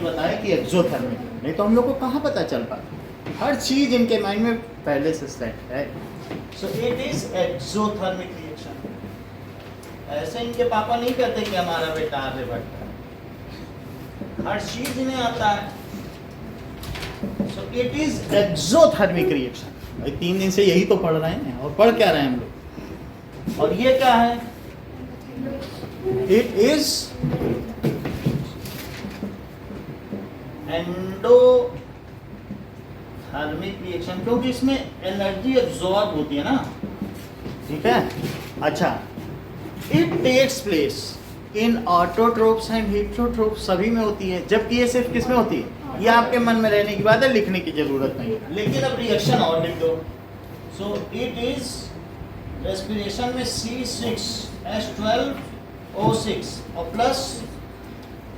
बताया कि एक्सोथर्मिक, नहीं तो हम लोग को कहाँ पता चल पाता। हर चीज इनके माइंड में पहले से सेट है। So it is exothermic reaction. ऐसे इनके पापा नहीं कहते कि हमारा बेटा आर्यभट्ट है, हर चीज इन्हें आता है। So it is exothermic reaction. भाई 3 दिन से यही तो पढ़ रहे हैं, और पढ़ क्या रहे हैं हम लोग। और ये क्या है? इट इज एंडोथर्मिक रिएक्शन, क्योंकि इसमें एनर्जी एब्जॉर्ब होती है ना, ठीक है। अच्छा, it takes place in autotrophs and heterotrophs, सभी में होती है, जबकि ये सिर्फ किस में होती है? ये आपके मन में रहने की बात है, लिखने की जरूरत नहीं है। लेकिन अब रिएक्शन और लिख दो। सो इट इज रेस्पिरेशन में C6H12O6 और प्लस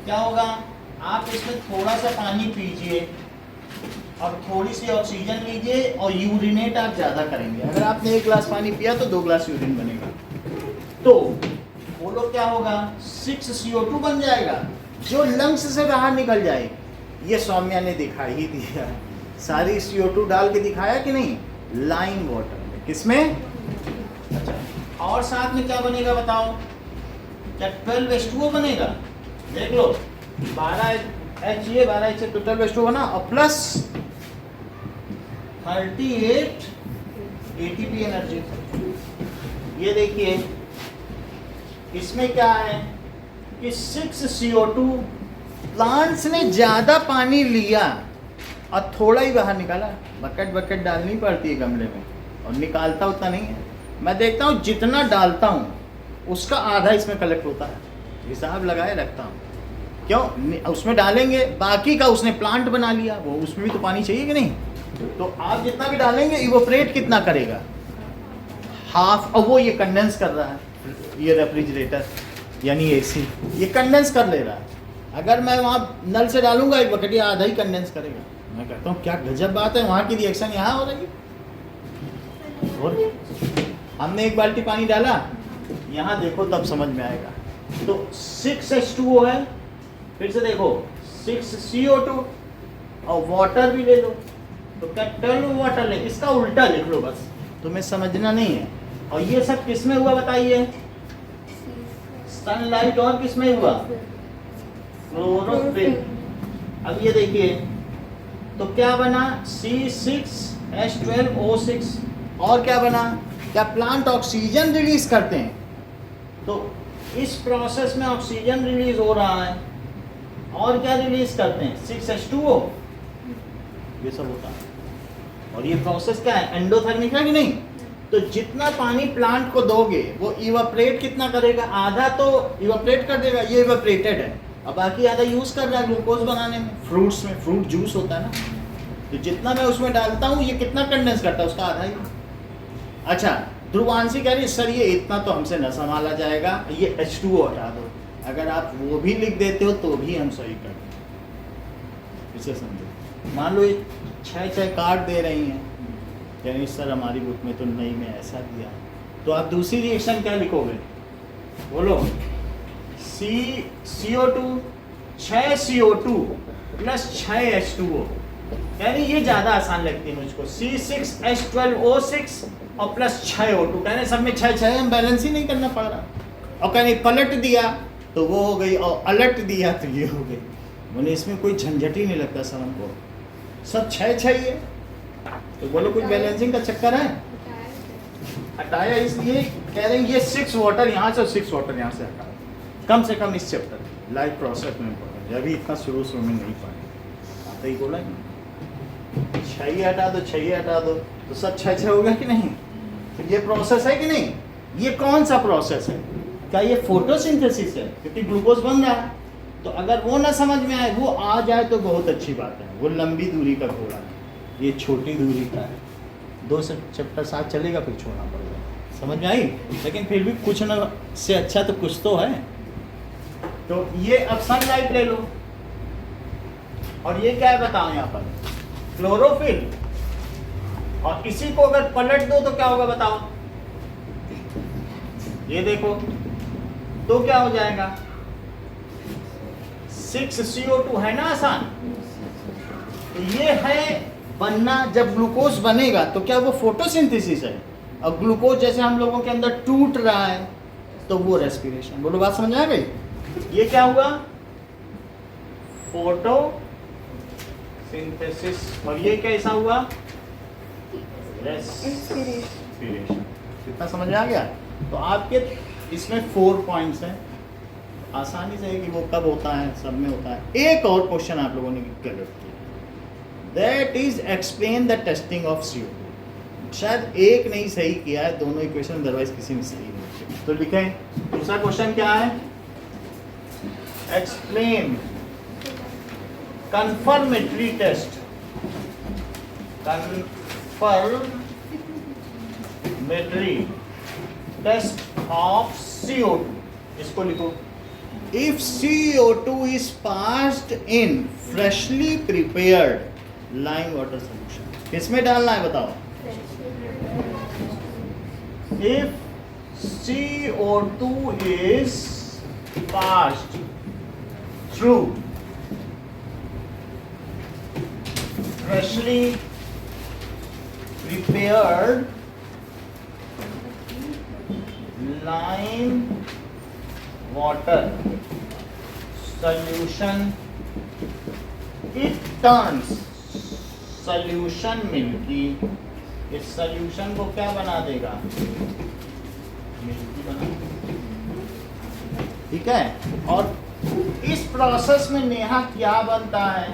क्या होगा, आप इसमें थोड़ा सा पानी पीजिए और थोड़ी सी ऑक्सीजन लीजिए और यूरिनेट आप ज़्यादा करेंगे। अगर आपने 1 गिलास पानी पिया तो 2 गिलास यूरिन बनेगा, तो बोलो क्या होगा? 6CO2 बन जाएगा, जो लंग्स से बाहर निकल जाएगी। ये सौम्या ने दिखा ही दिया, सारी CO2 डाल के दिखाया कि नहीं, लाइम वाटर में। किसमें? अच्छा, और साथ में क्या बनेगा बताओ? क्या 12H2O बनेगा? देख लो, 12H ये 12H तो 12H2O बना, और प्लस 38 ATP एनर्जी। ये देखिए इसमें क्या है कि 6CO2, प्लांट्स ने ज्यादा पानी लिया और थोड़ा ही बाहर निकाला। बकेट बकेट डालनी पड़ती है गमले में, और निकालता उतना नहीं है। मैं देखता हूँ जितना डालता हूँ उसका आधा इसमें कलेक्ट होता है, हिसाब लगाए रखता हूँ। क्यों? उसमें डालेंगे, बाकी का उसने प्लांट बना लिया, वो उसमें भी तो पानी चाहिए कि नहीं। तो आप जितना भी डालेंगे इवोपरेट कितना करेगा? हाफ। और वो ये कंडेंस कर रहा है, ये रेफ्रिजरेटर यानी AC ये कंडेंस कर ले रहा है। अगर मैं वहाँ नल से डालूंगा 1 बकेट, ये आधा ही कंडेंस करेगा। मैं कहता हूँ क्या गजब बात है, वहाँ की रिएक्शन यहाँ हो रही है। और हमने 1 बाल्टी पानी डाला, यहाँ देखो तब समझ में आएगा। तो 6H2O है, फिर से देखो 6CO2 और वाटर भी ले लो, तो क्या 12 वाटर ले, इसका उल्टा लिख लो बस, तुम्हें समझना नहीं है। और ये सब किसमें हुआ बताइए? सनलाइट और किसमें हुआ? क्लोरोफिल। अब ये देखिए तो क्या बना? C6H12O6। और क्या बना? क्या प्लांट ऑक्सीजन रिलीज करते हैं, तो इस प्रोसेस में ऑक्सीजन रिलीज हो रहा है, और क्या रिलीज करते हैं? 6H2O, ये सब होता है। और ये प्रोसेस क्या है? एंडोथर्मिक है कि नहीं। तो जितना पानी प्लांट को दोगे वो इवापरेट कितना करेगा? आधा तो इवापरेट कर देगा, ये इवापरेटेड है, अब बाकी आधा यूज कर रहा है ग्लूकोज बनाने में। फ्रूट्स में फ्रूट जूस होता है ना, तो जितना मैं उसमें डालता हूँ ये कितना कंडेंस करता है? उसका आधा ही। अच्छा, ध्रुवांशी कह रही सर ये इतना तो हमसे न संभाला जाएगा, ये H2O हटा दो। अगर आप वो भी लिख देते हो तो भी हम सही कर दें, इसे समझो। मान लो ये 6 कार्ड दे रही हैं, यानी सर हमारी बुक में तो नहीं, में ऐसा दिया, तो आप दूसरी रिएक्शन क्या लिखोगे? बोलो। CO2 6CO2 प्लस 6H2O, यानी ये ज़्यादा आसान लगती है मुझको। C6H12O6 और प्लस 6O2, कहने सब में 6 हम बैलेंस ही नहीं करना पड़ रहा। और कहने पलट दिया तो वो हो गई, और अलट दिया तो ये हो गई। बोले इसमें कोई झंझट ही नहीं लगता सर हमको, सब 6 ही है। तो बोलो कुछ बैलेंसिंग का चक्कर है? हटाया इसलिए कह रहे हैं ये 6 वाटर यहाँ से और 6 वाटर यहाँ से हटा, कम से कम इस चैप्टर लाइफ प्रोसेस में पढ़ा, अभी इतना शुरू में नहीं पढ़ा, आता ही बोला नहीं। 6 हटा दो, 6 हटा दो, तो सब 6 हो गया कि नहीं? तो ये प्रोसेस है कि नहीं? ये कौन सा प्रोसेस है? क्या ये फोटोसिंथेसिस है? क्योंकि ग्लूकोज बन रहा है। तो अगर वो ना समझ में आए, वो आ जाए तो बहुत अच्छी बात है। वो लंबी दूरी का घोड़ा है, ये छोटी दूरी का है। 2 चैप्टर साथ चलेगा, फिर छोड़ना पड़ेगा। समझ में आई? लेकिन फिर भी कुछ ना से अच्छा तो कुछ तो है। तो ये अब सनलाइट ले लो, और ये क्या है बताओ यहाँ पर? क्लोरोफिल। और इसी को अगर पलट दो तो क्या होगा बताओ? ये देखो तो क्या हो जाएगा? 6CO2 है ना आसान। तो ये है बनना, जब ग्लूकोज बनेगा तो क्या वो फोटोसिंथेसिस है, और ग्लूकोज जैसे हम लोगों के अंदर टूट रहा है तो वो रेस्पिरेशन। बोलो बात समझ आ गई। ये क्या हुआ, फोटोसिंथेसिस, और ये कैसा हुआ, रेस्पिरेशन। कितना समझ में आ गया। तो आपके इसमें 4 पॉइंट्स हैं, आसानी से है कि वो कब होता है, सब में होता है। एक और क्वेश्चन आप लोगों ने गलत किया, that is explain the testing of CO2। शायद एक नहीं सही किया है, दोनों इक्वेशन अदरवाइज किसी में सही नहीं। तो लिखें दूसरा क्वेश्चन क्या है, explain confirmatory test, confirmatory test of CO2। इसको लिखो, if CO2 is passed in freshly prepared lime water solution, किसमें डालना है बताओ। if CO2 is passed through freshly prepared lime water solution, it turns solution milky. इस solution को क्या बना देगा, मिल्की बना देगा। ठीक है। और इस प्रोसेस में नेहा क्या बनता है,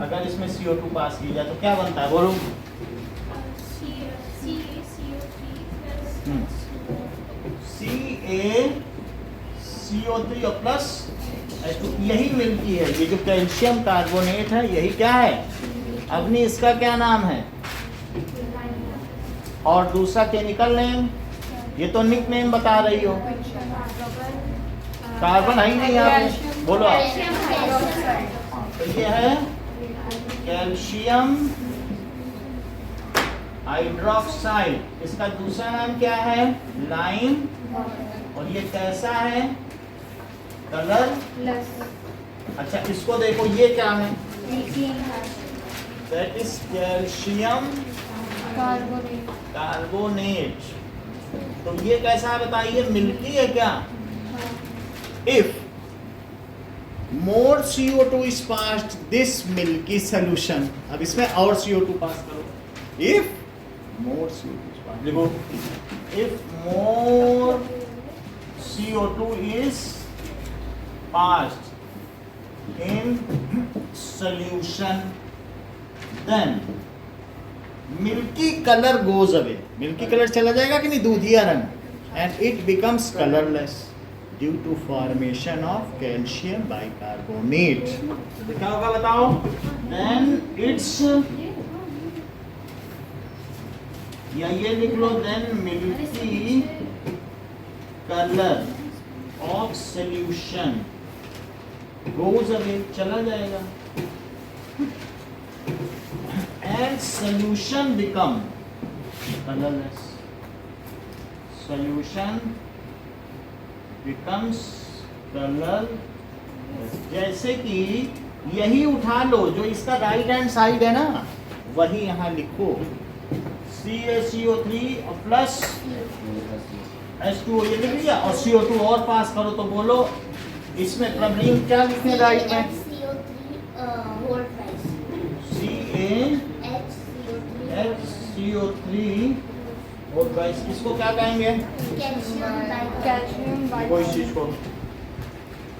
अगर इसमें CO2 पास की जाए तो क्या बनता है, बोलो। CO3 और प्लस H2, यही मिल्की है। ये जो कैल्शियम कार्बोनेट है यही क्या है, अग्नि, इसका क्या नाम है, और दूसरा केमिकल नेम, ये तो निक नेम बता रही हो, कार्बन है ही नहीं यहाँ पे, बोलो आप। तो ये है कैल्शियम हाइड्रोक्साइड, इसका दूसरा नाम क्या है, लाइम, और ये कैसा है, कलर। अच्छा इसको देखो, ये क्या है, दैट इज कैल्शियम कार्बोनेट। तो ये कैसा है बताइए, मिल्की है क्या। If more CO2 is passed this milky solution, अब इसमें और CO2 पास करो, if more CO2 is passed, देखो if more CO2 is passed in solution then milky color goes away, milky colour चला जाएगा कि नहीं, दूधिया रंग, and it becomes colorless due to formation of calcium bicarbonate। तो क्या होगा बताओ, then its, या ये लिख लो, then milky color of solution goes away, चला जाएगा, and solution become colorless, solution becomes colorless। जैसे कि यही उठा लो, जो इसका राइट हैंड साइड है ना, वही यहाँ लिखो, CaCO3 प्लस H2O, ये लिख लिया, और CO2 और पास करो तो बोलो इसमें प्रॉब्लम क्या लिखने राइट में, CaHCO3 और गाइस इसको क्या कहेंगे, कोई चीज को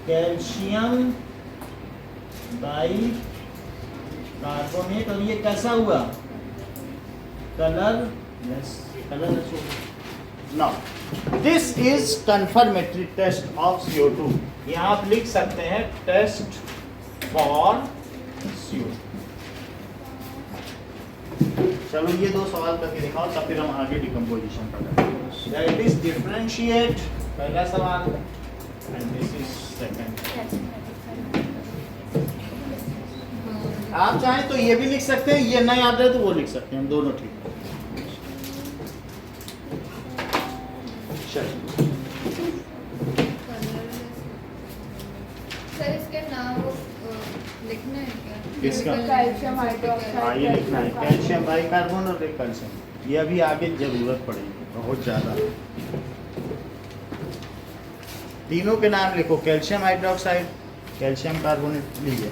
कैल्शियम बाइकार्बोनेट, और ये कैसा हुआ, colourless. Now this is confirmatory test of CO2। यहाँ आप लिख सकते हैं टेस्ट फॉर CO2। चलो ये 2 सवाल करके दिखाओ, तब फिर हम आगे डिकम्पोजिशन पर करेंगे। दैट इज डिफरेंशिएट, पहला सवाल, एंड दिस इज सेकंड। आप चाहें तो ये भी लिख सकते हैं, ये ना याद रहे तो वो लिख सकते हैं, हम दोनों ठीक है। चलिए सर इसके नाम वो लिखना है क्या? किसका? Calcium hydroxide. हाँ ये लिखना है कैल्शियम बाइकार्बोन और कैल्शियम। ये अभी आगे जरूरत पड़ेगी बहुत ज़्यादा। तीनों के नाम लिखो, कैल्शियम हाइड्रोक्साइड, कैल्शियम कार्बोनेट। लीजिए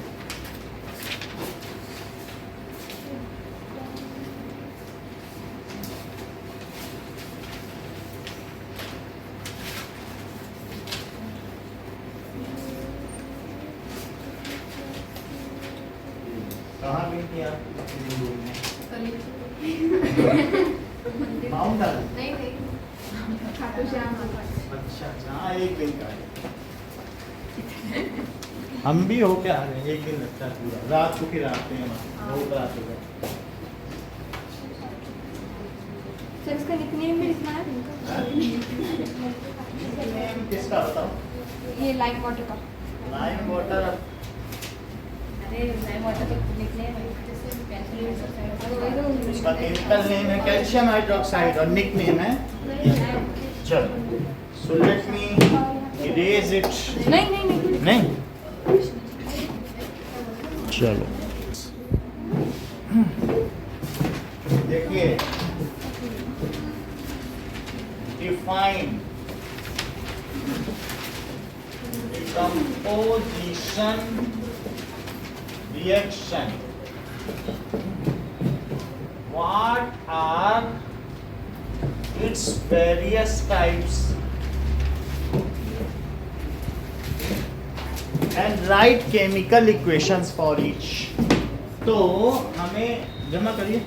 कहाँ गई थी आप? माउंट आबू। नहीं नहीं खाटू श्याम। अच्छा अच्छा, हाँ एक दिन का है। हम भी हो क्या आ रहे हैं, एक दिन लगता है पूरा। रात को फिर आते हैं वहाँ, बहुत रात हो गए। सर इसका निकनेम भी लिखना है नेम किसका बताओ? ये लाइम वाटर का। Lime water. अरे लाइम वाटर का निकनेम है जैसे उसका केमिकल नेम है कैल्शियम हाइड्रोक्साइड और निक नेम है। चलो so let me erase it. नहीं नहीं नहीं नहीं चलो देखिए, define decomposition reaction. What are its various types? And write chemical equations for each. तो हमें जमा करिए।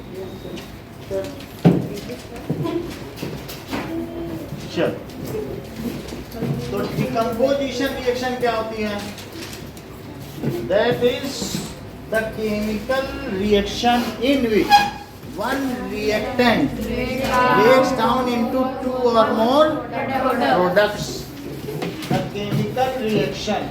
चल तो डिकम्पोजिशन रिएक्शन क्या होती है? That is the chemical reaction in which one reactant breaks down into two or more products. The chemical reaction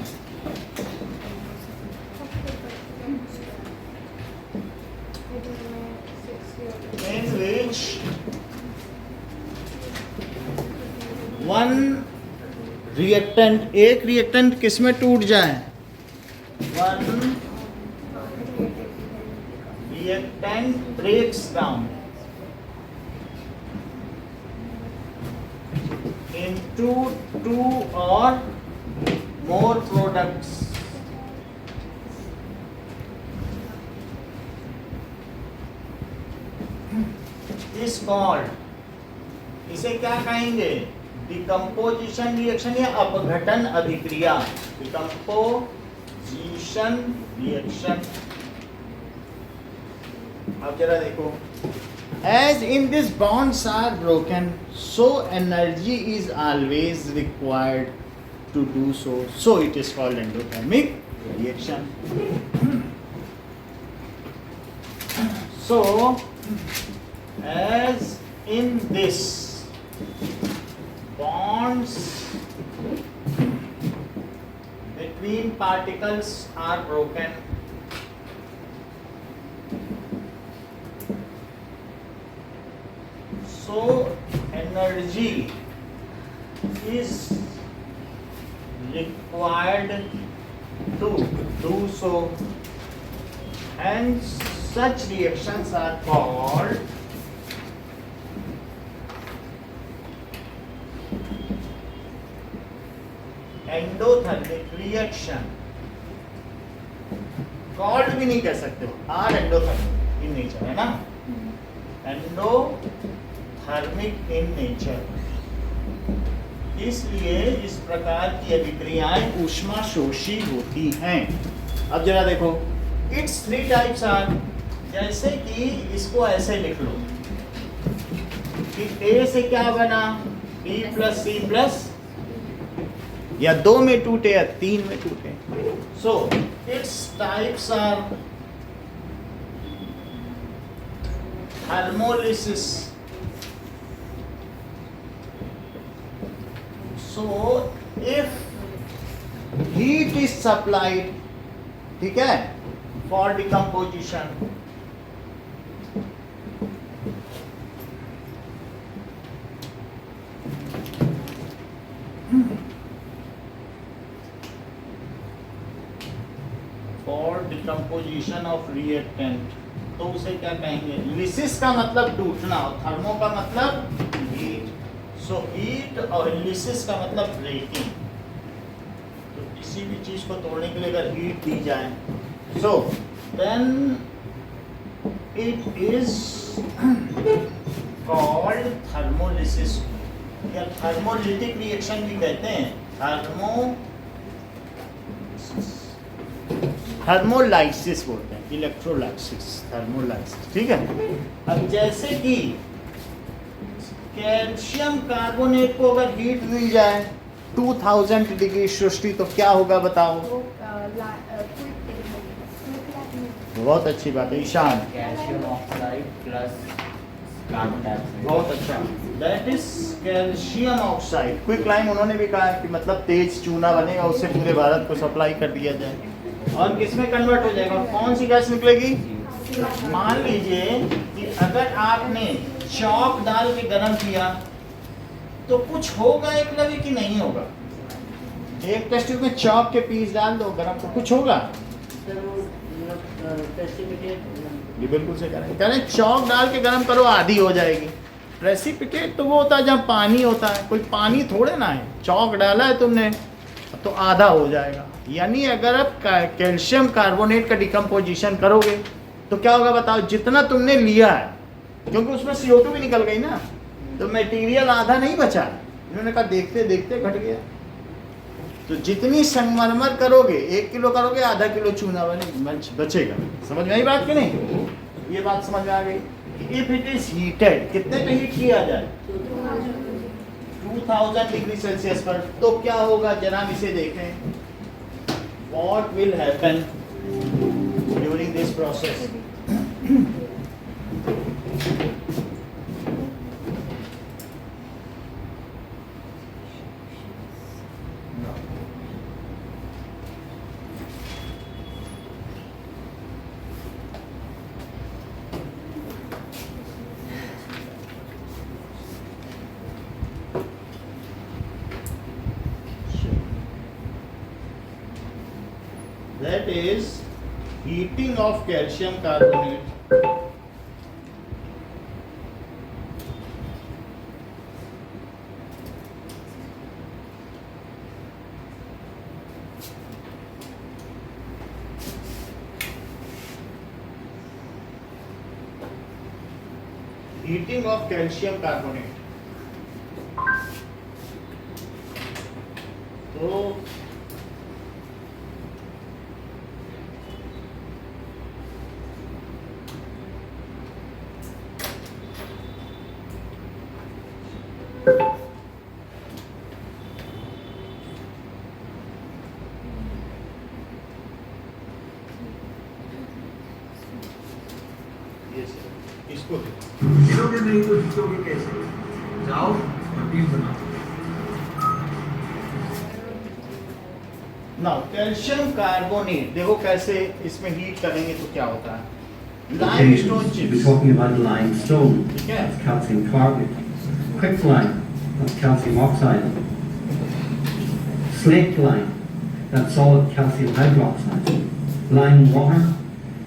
in which one reactant, एक reactant किस में टूट जाए? One reactant breaks down into two or more products. Is called, इसे क्या कहेंगे? Decomposition reaction या अपघटन अभिक्रिया। Decomposition reaction. अब जरा देखो, as in this bonds are broken, so energy is always required to do so. So it is called endothermic reaction. So, as in this bonds between particles are broken, so energy is required to do so, and such reactions are called endothermic reaction. Called भी नहीं कह सकते हो, are endothermic in nature है ना, endothermic in nature. इसलिए इस प्रकार की अभिक्रियाएं ऊष्मा शोषी होती हैं। अब जरा देखो, इट्स थ्री टाइप्स आर, जैसे कि इसको ऐसे लिख लो कि ए से क्या बना, बी प्लस सी प्लस, या दो में टूटे या तीन में टूटे। So its types are thermolysis. So if heat is supplied, ठीक है, for decomposition, for decomposition of reactant, तो उसे क्या कहेंगे? लिसिस का मतलब टूटना और थर्मो का मतलब हीट। सो हीट और लिसिस का मतलब ब्रेकिंग। तो किसी भी चीज को तोड़ने के लिए अगर हीट दी जाए, so then it is called thermolysis या थर्मोलिटिक रिएक्शन भी कहते हैं। थर्मोलाइसिस बोलते हैं, इलेक्ट्रोलाइसिस, थर्मोलाइसिस, ठीक है। अब जैसे कि कैल्शियम कार्बोनेट को अगर हीट दी जाए 2000 डिग्री सृष्टि, तो क्या होगा बताओ? बहुत अच्छी बात है Ishaan, calcium oxide plus carbon dioxide. बहुत अच्छा, that is calcium oxide. Quick lime उन्होंने भी कहा कि मतलब तेज चूना बनेगा, उससे पूरे भारत को सप्लाई कर दिया जाए। और किसमें कन्वर्ट हो जाएगा? कौन सी गैस निकलेगी? मान लीजिए कि अगर आपने चौक डाल के गर्म किया तो कुछ होगा एकलव्य कि नहीं होगा? एक टेस्ट ट्यूब में चौक के पीस डाल दो गर्म, तो कुछ होगा? ये बिल्कुल से करें चौक डाल के गर्म करो, आधी हो जाएगी। प्रेसिपिटेट तो वो होता है जहाँ पानी होता है, कोई पानी थोड़े ना है। चौक डाला है तुमने तो आधा हो जाएगा। यानी अगर आप कैल्शियम कार्बोनेट का डिकम्पोजिशन करोगे तो क्या होगा बताओ? जितना तुमने लिया है, क्योंकि उसमें CO2 भी निकल गई ना, तो मटेरियल आधा नहीं बचा। इन्होंने कहा देखते देखते घट गया। तो जितनी संगमरमर करोगे, 1 किलो करोगे, आधा किलो चूना बचेगा। समझ में आई बात कि नहीं? ये बात समझ में आ गई। इफ इट इज हीटेड, कितने पे हीट किया जाए? 2000 डिग्री सेल्सियस पर, तो क्या होगा? जरा हम इसे देखें। What will happen during this process? That is heating of calcium carbonate. Heating of calcium carbonate. तो इसको जिलोगे नहीं तो जीतोगे कैसे? जाओ और टीम बनाओ। ना कैल्शियम कार्बोनेट देखो कैसे इसमें हीट करेंगे तो क्या होता है। Limestone We're chips, talking about limestone, ठीक है। that's calcium carbonate. Quicklime, that's calcium oxide. Slaked lime, that's solid calcium hydroxide. Lime water,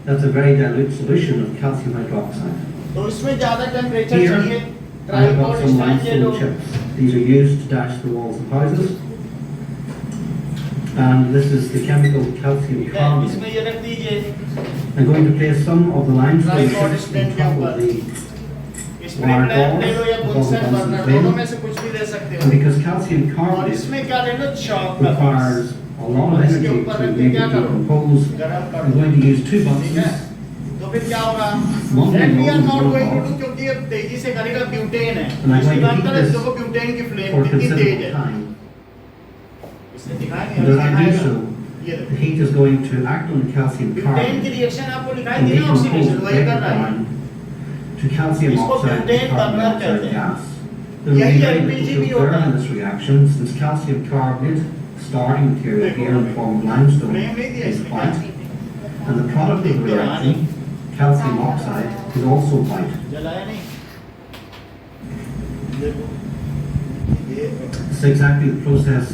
that's a very dilute solution of calcium hydroxide. तो इसमें ज्यादा टेम्परेचर Here, चाहिए। I've got tripod some stand ले लो। limestone chips. These are used to dash the walls of houses. And this is the chemical calcium ठीक है, carbonate. इसमें ये रख दीजिए। I'm going to place some of the limestone Tripod chips stand on के top ऊपर। of the spring lamp ले लो या Above बुनसन Bunsen बर्नर, flame. दोनों में से कुछ भी ले सकते And हो। because calcium और carbonate इसमें क्या ले लो? चौक का requires a lot of इसके energy ऊपर to रख के make क्या it करो? decompose. गरम कर I'm दो। going to use 2 ठीक है, buttons. तो फिर क्या होगा? One That we are will not go going to off do क्योंकि अब तेजी से करेगा। ब्यूटेन है, And I'm इसकी going to बात heat करें this देखो ब्यूटेन की फ्लेम for कितनी तेज considerable है। time. इसने दिखाया And नहीं, as I do दिखाएगा। so, ये the देखो heat is going to act on the calcium butane की carbonate रिएक्शन आपको दिखाई and दी ना, decompose ऑक्सीडेशन the वही कर रहा है। down to calcium इसको oxide and butane carbon burner कहते dioxide हैं। gas. There will यही be very LPG little भी to होता observe है। in this reaction since calcium carbonate, starting material देखो, here in the form of limestone, flame नहीं दिया is इसमें white, and the product of the देखते रहा नहीं। reaction, calcium oxide, is also white. जलाया नहीं। देखो ये It's exactly the process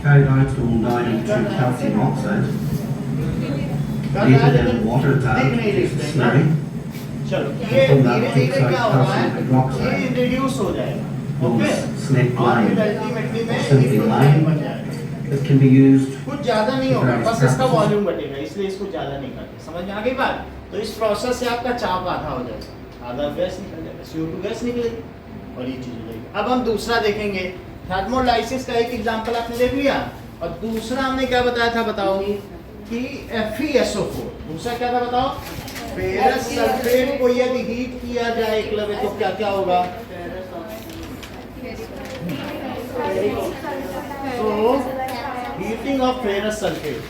carried out to undown into calcium oxide. कर रहा है Later लेकिन then water दिख tab नहीं रही is इसमें। slurry. चलो ये From that धीरे धीरे fixed क्या होगा है calcium hydroxide ये रिड्यूस हो जाएगा becomes ओके snake और फिर lime. अल्टीमेटली में Simply एक lime. बन जाएगा It can be used कुछ ज्यादा नहीं होगा Very बस इसका practical. वॉल्यूम घटेगा इसलिए इसको ज्यादा नहीं करते समझ में आ गई बात तो इस प्रोसेस से आपका चाप आधा हो जाएगा आधा गैस निकल जाएगा CO2 गैस निकलेगी और ये चीज हो जाएगी अब हम दूसरा देखेंगे थर्मोलाइसिस का एक एग्जांपल आपने देख लिया और दूसरा हमने क्या बताया था बताओ कि FeSO4 दूसरा क्या था बताओ फेरस सल्फेट को यदि हीट किया जाए एकलव्य तो क्या क्या होगा तो हीटिंग ऑफ फेरस सल्फेट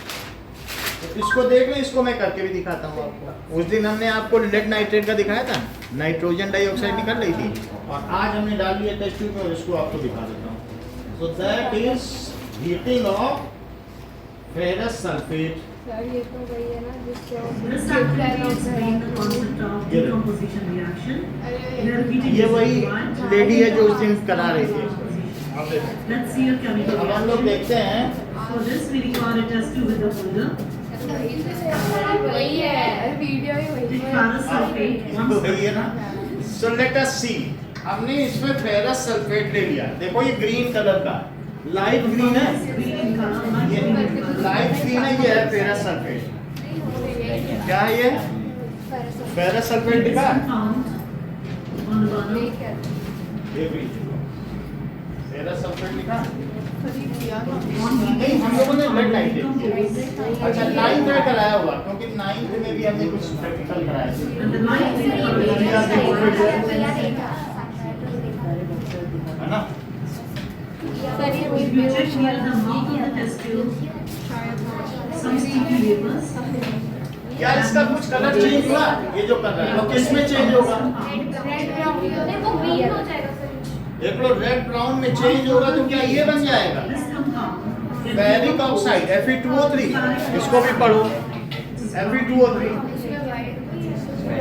तो इसको देख लो इसको मैं करके भी दिखाता हूँ आपको उस दिन हमने आपको लेड नाइट्रेट का दिखाया था नाइट्रोजन डाइऑक्साइड निकल रही थी और आज हमने डाल लिया टेस्ट ट्यूब में और इसको आपको दिखा देता हूँ सो that is heating of ferrous sulphate sir ये तो वही है ना जिससे This activity explains the concept of decomposition reaction. Where heating ये is वही required. लेडी है जो उस दिन करा रही थी इसको। अब देखो। Let's see a chemical अब हम लोग reaction. देखते हैं For this, we record a test tube with a holder. वही है वीडियो ही वही Take है ferrous sulfate. इसको वही है ना सो लेट अस सी हमने इसमें फेरस सल्फेट ले लिया देखो ये ग्रीन कलर का लाइट ग्रीन है Green in color, light ये green in color. Light green है ये है फेरस सल्फेट क्या है ये फेरस सल्फेट It is दिखा found on the bottom. ये भी फेरस सल्फेट लिखा On नहीं heating, हम लोगों ने लेड नाइट्रेट decomposes. किया अच्छा 9th में कराया हुआ क्योंकि 9th में भी हमने कुछ प्रैक्टिकल कराया था And the light green color है ना सर ये If you check near the mouth of the test tube, some sticky vapors. क्या इसका कुछ कलर चेंज हुआ ये जो कर रहा है वो किस में चेंज होगा एक लो रेड ब्राउन में चेंज होगा तो क्या ये बन जाएगा This compound can ferric oxide Fe2O3 इसको भी पढ़ो Fe2O3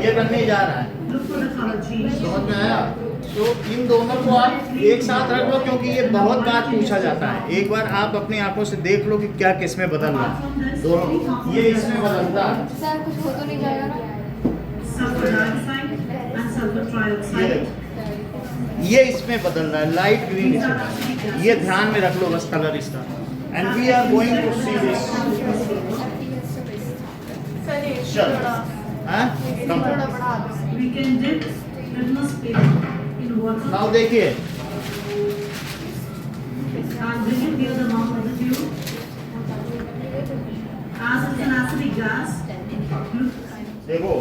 ये बनने जा रहा है look for the color change. समझ में आया तो इन दोनों को आप एक साथ रख लो क्योंकि ये बहुत बार पूछा जाता है एक बार आप अपनी आंखों से देख लो कि क्या किस में बदल रहा है दोनों ये इसमें बदलता है सर कुछ हो तो नहीं जाएगा ना Sulfur dioxide and sulfur ये trioxide. देखो ये इसमें बदल रहा है लाइट ग्रीन इसमें ये ध्यान में रख लो बस कलर इसका and we are going to see this चलो हाँ We can dip litmus paper in water now देखिए and bring it near the mouth of the tube. As it's an acidic gas, देखो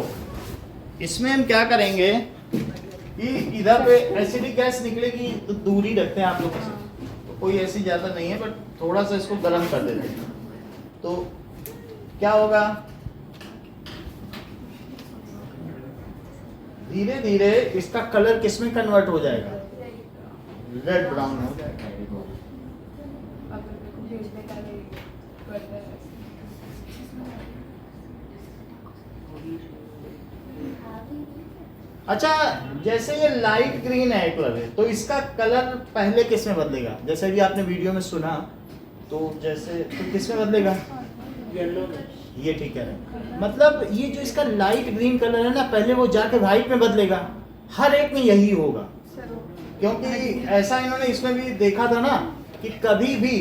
इसमें हम क्या करेंगे कि इधर पे एसिडिक गैस निकलेगी तो दूरी रखते हैं आप लोगों से तो कोई ऐसी ज़्यादा नहीं है बट थोड़ा सा इसको गर्म कर देते हैं तो क्या होगा धीरे धीरे इसका कलर किस में कन्वर्ट हो जाएगा रेड ब्राउन हो जाएगा अच्छा जैसे ये लाइट ग्रीन है कलर है तो इसका कलर पहले किस में बदलेगा जैसे भी आपने वीडियो में सुना तो जैसे तो किस में बदलेगा येलो ये ठीक है मतलब ये जो इसका लाइट ग्रीन कलर है ना पहले वो जाके व्हाइट में बदलेगा हर एक में यही होगा क्योंकि ऐसा इन्होंने इसमें भी देखा था ना कि कभी भी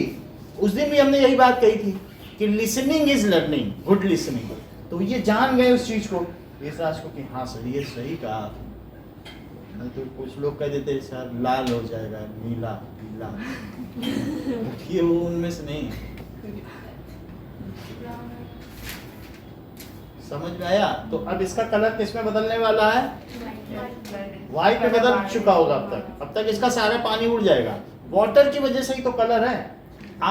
उस दिन भी हमने यही बात कही थी कि listening is learning good listening तो ये जान गए उस चीज को इस राज को कि हाँ सर ये सही कहा नहीं तो कुछ लोग कह देते हैं सर लाल हो जाएगा नीला पीला ये वो उनमें से नहीं है समझ में आया तो अब इसका कलर किस में बदलने वाला है व्हाइट में बदल चुका होगा अब तक इसका सारा पानी उड़ जाएगा वाटर की वजह से ही तो कलर है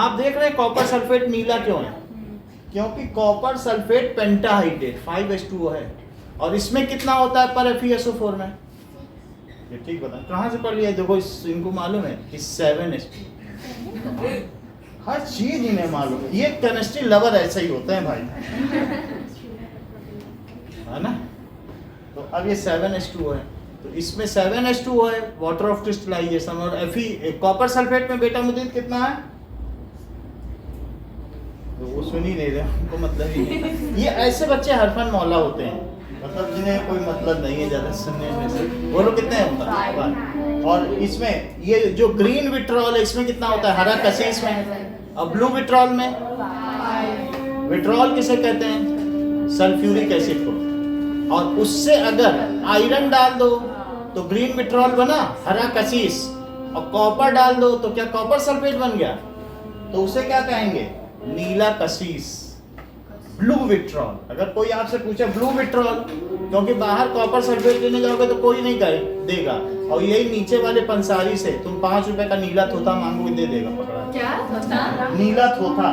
आप देख रहे हैं कॉपर सल्फेट नीला क्यों है क्योंकि कॉपर सल्फेट पेंटाहाइड्रेट 5H2O है और इसमें कितना होता है पर FeSO4 में ये ठीक बता कहाँ से पढ़ लिया देखो इनको मालूम है कि 7H2 हर चीज इन्हें मालूम है ये केमिस्ट्री लवर ऐसा ही होते हैं भाई है ना तो अब ये 7H2O है तो इसमें 7H2O है वाटर ऑफ क्रिस्टलाइजेशन और कॉपर सल्फेट में बेटा मुदीद कितना है तो वो सुन ही नहीं रहे, उनको मतलब ही नहीं। ये ऐसे बच्चे हरफन मौला होते हैं, मतलब जिन्हें कोई मतलब नहीं है ज़्यादा सुनने में से। वो लोग कितने होता है। और इसमें ये जो ग्रीन विट्रॉल है इसमें कितना होता है, हरा कसीस में। और ब्लू विट्रॉल में, विट्रॉल किसे कहते हैं, सल्फ्यूरिक एसिड को। और उससे अगर आयरन डाल दो तो ग्रीन विट्रॉल बना, हरा कसीस। और कॉपर डाल दो तो क्या कॉपर सल्फेट बन गया, तो उसे क्या कहेंगे, नीला कसीस, ब्लू विट्रॉल। अगर कोई आपसे पूछे ब्लू विट्रॉल, क्योंकि बाहर कॉपर सल्फेट लेने जाओगे तो कोई नहीं देगा, और यही नीचे वाले पंसारी से तुम 5 रुपए का नीला थोथा मांगोगे दे देगा पकड़ा। क्या होता? नीला थोथा,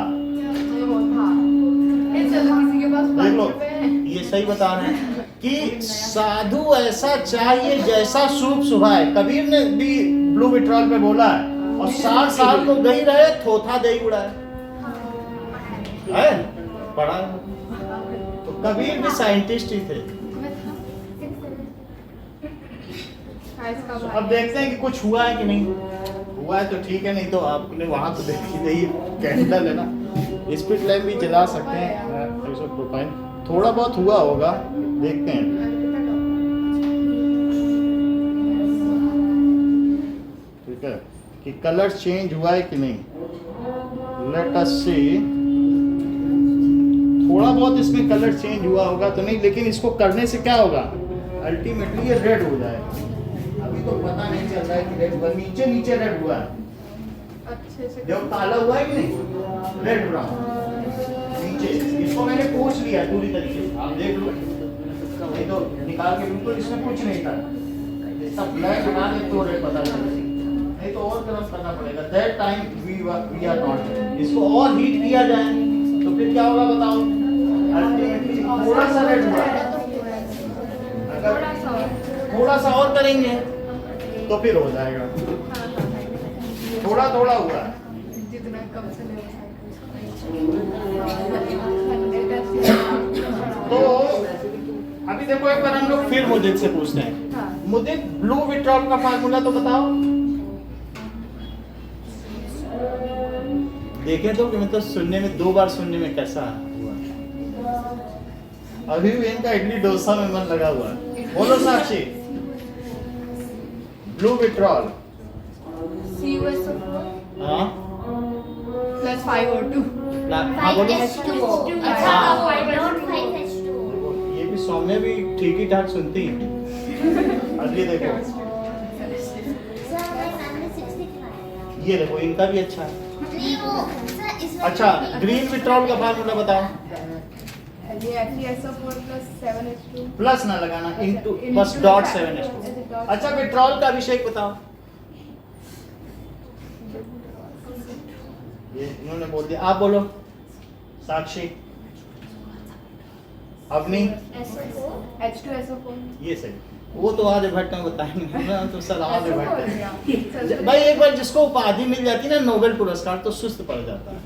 चलो किसी के पास देख लो 5 रुपए हैं। ये सही बता रहे हैं कि साधु ऐसा चाहिए जैसा सूप सुभाए। कबीर ने भी ब्लू विट्रॉल पे बोला है, और 60 साल को गई रहे थोथा दे उड़ा है पढ़ा। तो कबीर भी साइंटिस्ट ही थे। अब देखते हैं कि कुछ हुआ है कि नहीं हुआ है, तो ठीक है, नहीं तो आपने वहां तो देखी नहीं, कैंडल है ना, स्पीड लैम्प भी जला सकते हैं। प्रोफाइल थोड़ा बहुत हुआ होगा, देखते हैं। ठीक है कि कलर चेंज हुआ है कि नहीं, लेट अस सी। थोड़ा बहुत इसमें कलर चेंज हुआ होगा तो नहीं, लेकिन इसको करने से क्या होगा, अल्टीमेटली ये रेड हो जाएगा। अभी तो पता नहीं चल रहा है कि रेड हुआ, नीचे नीचे रेड हुआ है, अच्छे से जब काला हुआ है कि नहीं, रेड ब्राउन नीचे। इसको मैंने पोंछ लिया है पूरी तरीके से, आप देख लो, नहीं तो निकाल के बिल्कुल इसमें कुछ नहीं था, सब ब्लैक बना दे तो रेड पता चले, नहीं तो और गर्म करना पड़ेगा। That time we are not. इसको और हीट किया जाए तो फिर क्या होगा बताओ, अल्टीमेटली थोड़ा सा रेड हुआ, अगर थोड़ा सा और करेंगे तो फिर हो जाएगा। थोड़ा थोड़ा हुआ है, जितना कम से तो अभी देखो एक बार हम लोग फिर मुदित से पूछते हैं। मुदित, ब्लू विट्रॉल का फार्मूला तो बताओ। देखें तो कि मतलब सुनने में, 2 बार सुनने में कैसा हुआ। अभी भी इनका इडली डोसा में मन लगा हुआ है। बोलो साक्षी, ब्लू विट्रॉल CuSO4 हाँ plus 5O2 हाँ बोलो। अच्छा, हाँ। 5.5H2 ये भी सौम्य भी ठीक ही ठाक सुनती है। अगली देखो, सर हमारे सामने 6 दिख रहा है। ये देखो इनका भी अच्छा है। नहीं वो सर इसमें अच्छा, ग्रीन विट्रॉल का फार्मूला बताओ। ये FeSO4 plus 7H2 प्लस ना लगाना, इनटू बस डॉट 7H2। अच्छा, विट्रॉल का अभिषेक बताओ। ये इन्होंने बोल दिया, आप बोलो। साक्षी, अवनी, H2SO4 ये सही। वो तो आर्यभट्ट में बताएंगे ना, तो सर आर्यभट्ट भाई। एक बार जिसको उपाधि मिल जाती है ना नोबेल पुरस्कार, तो सुस्त पड़ जाता है।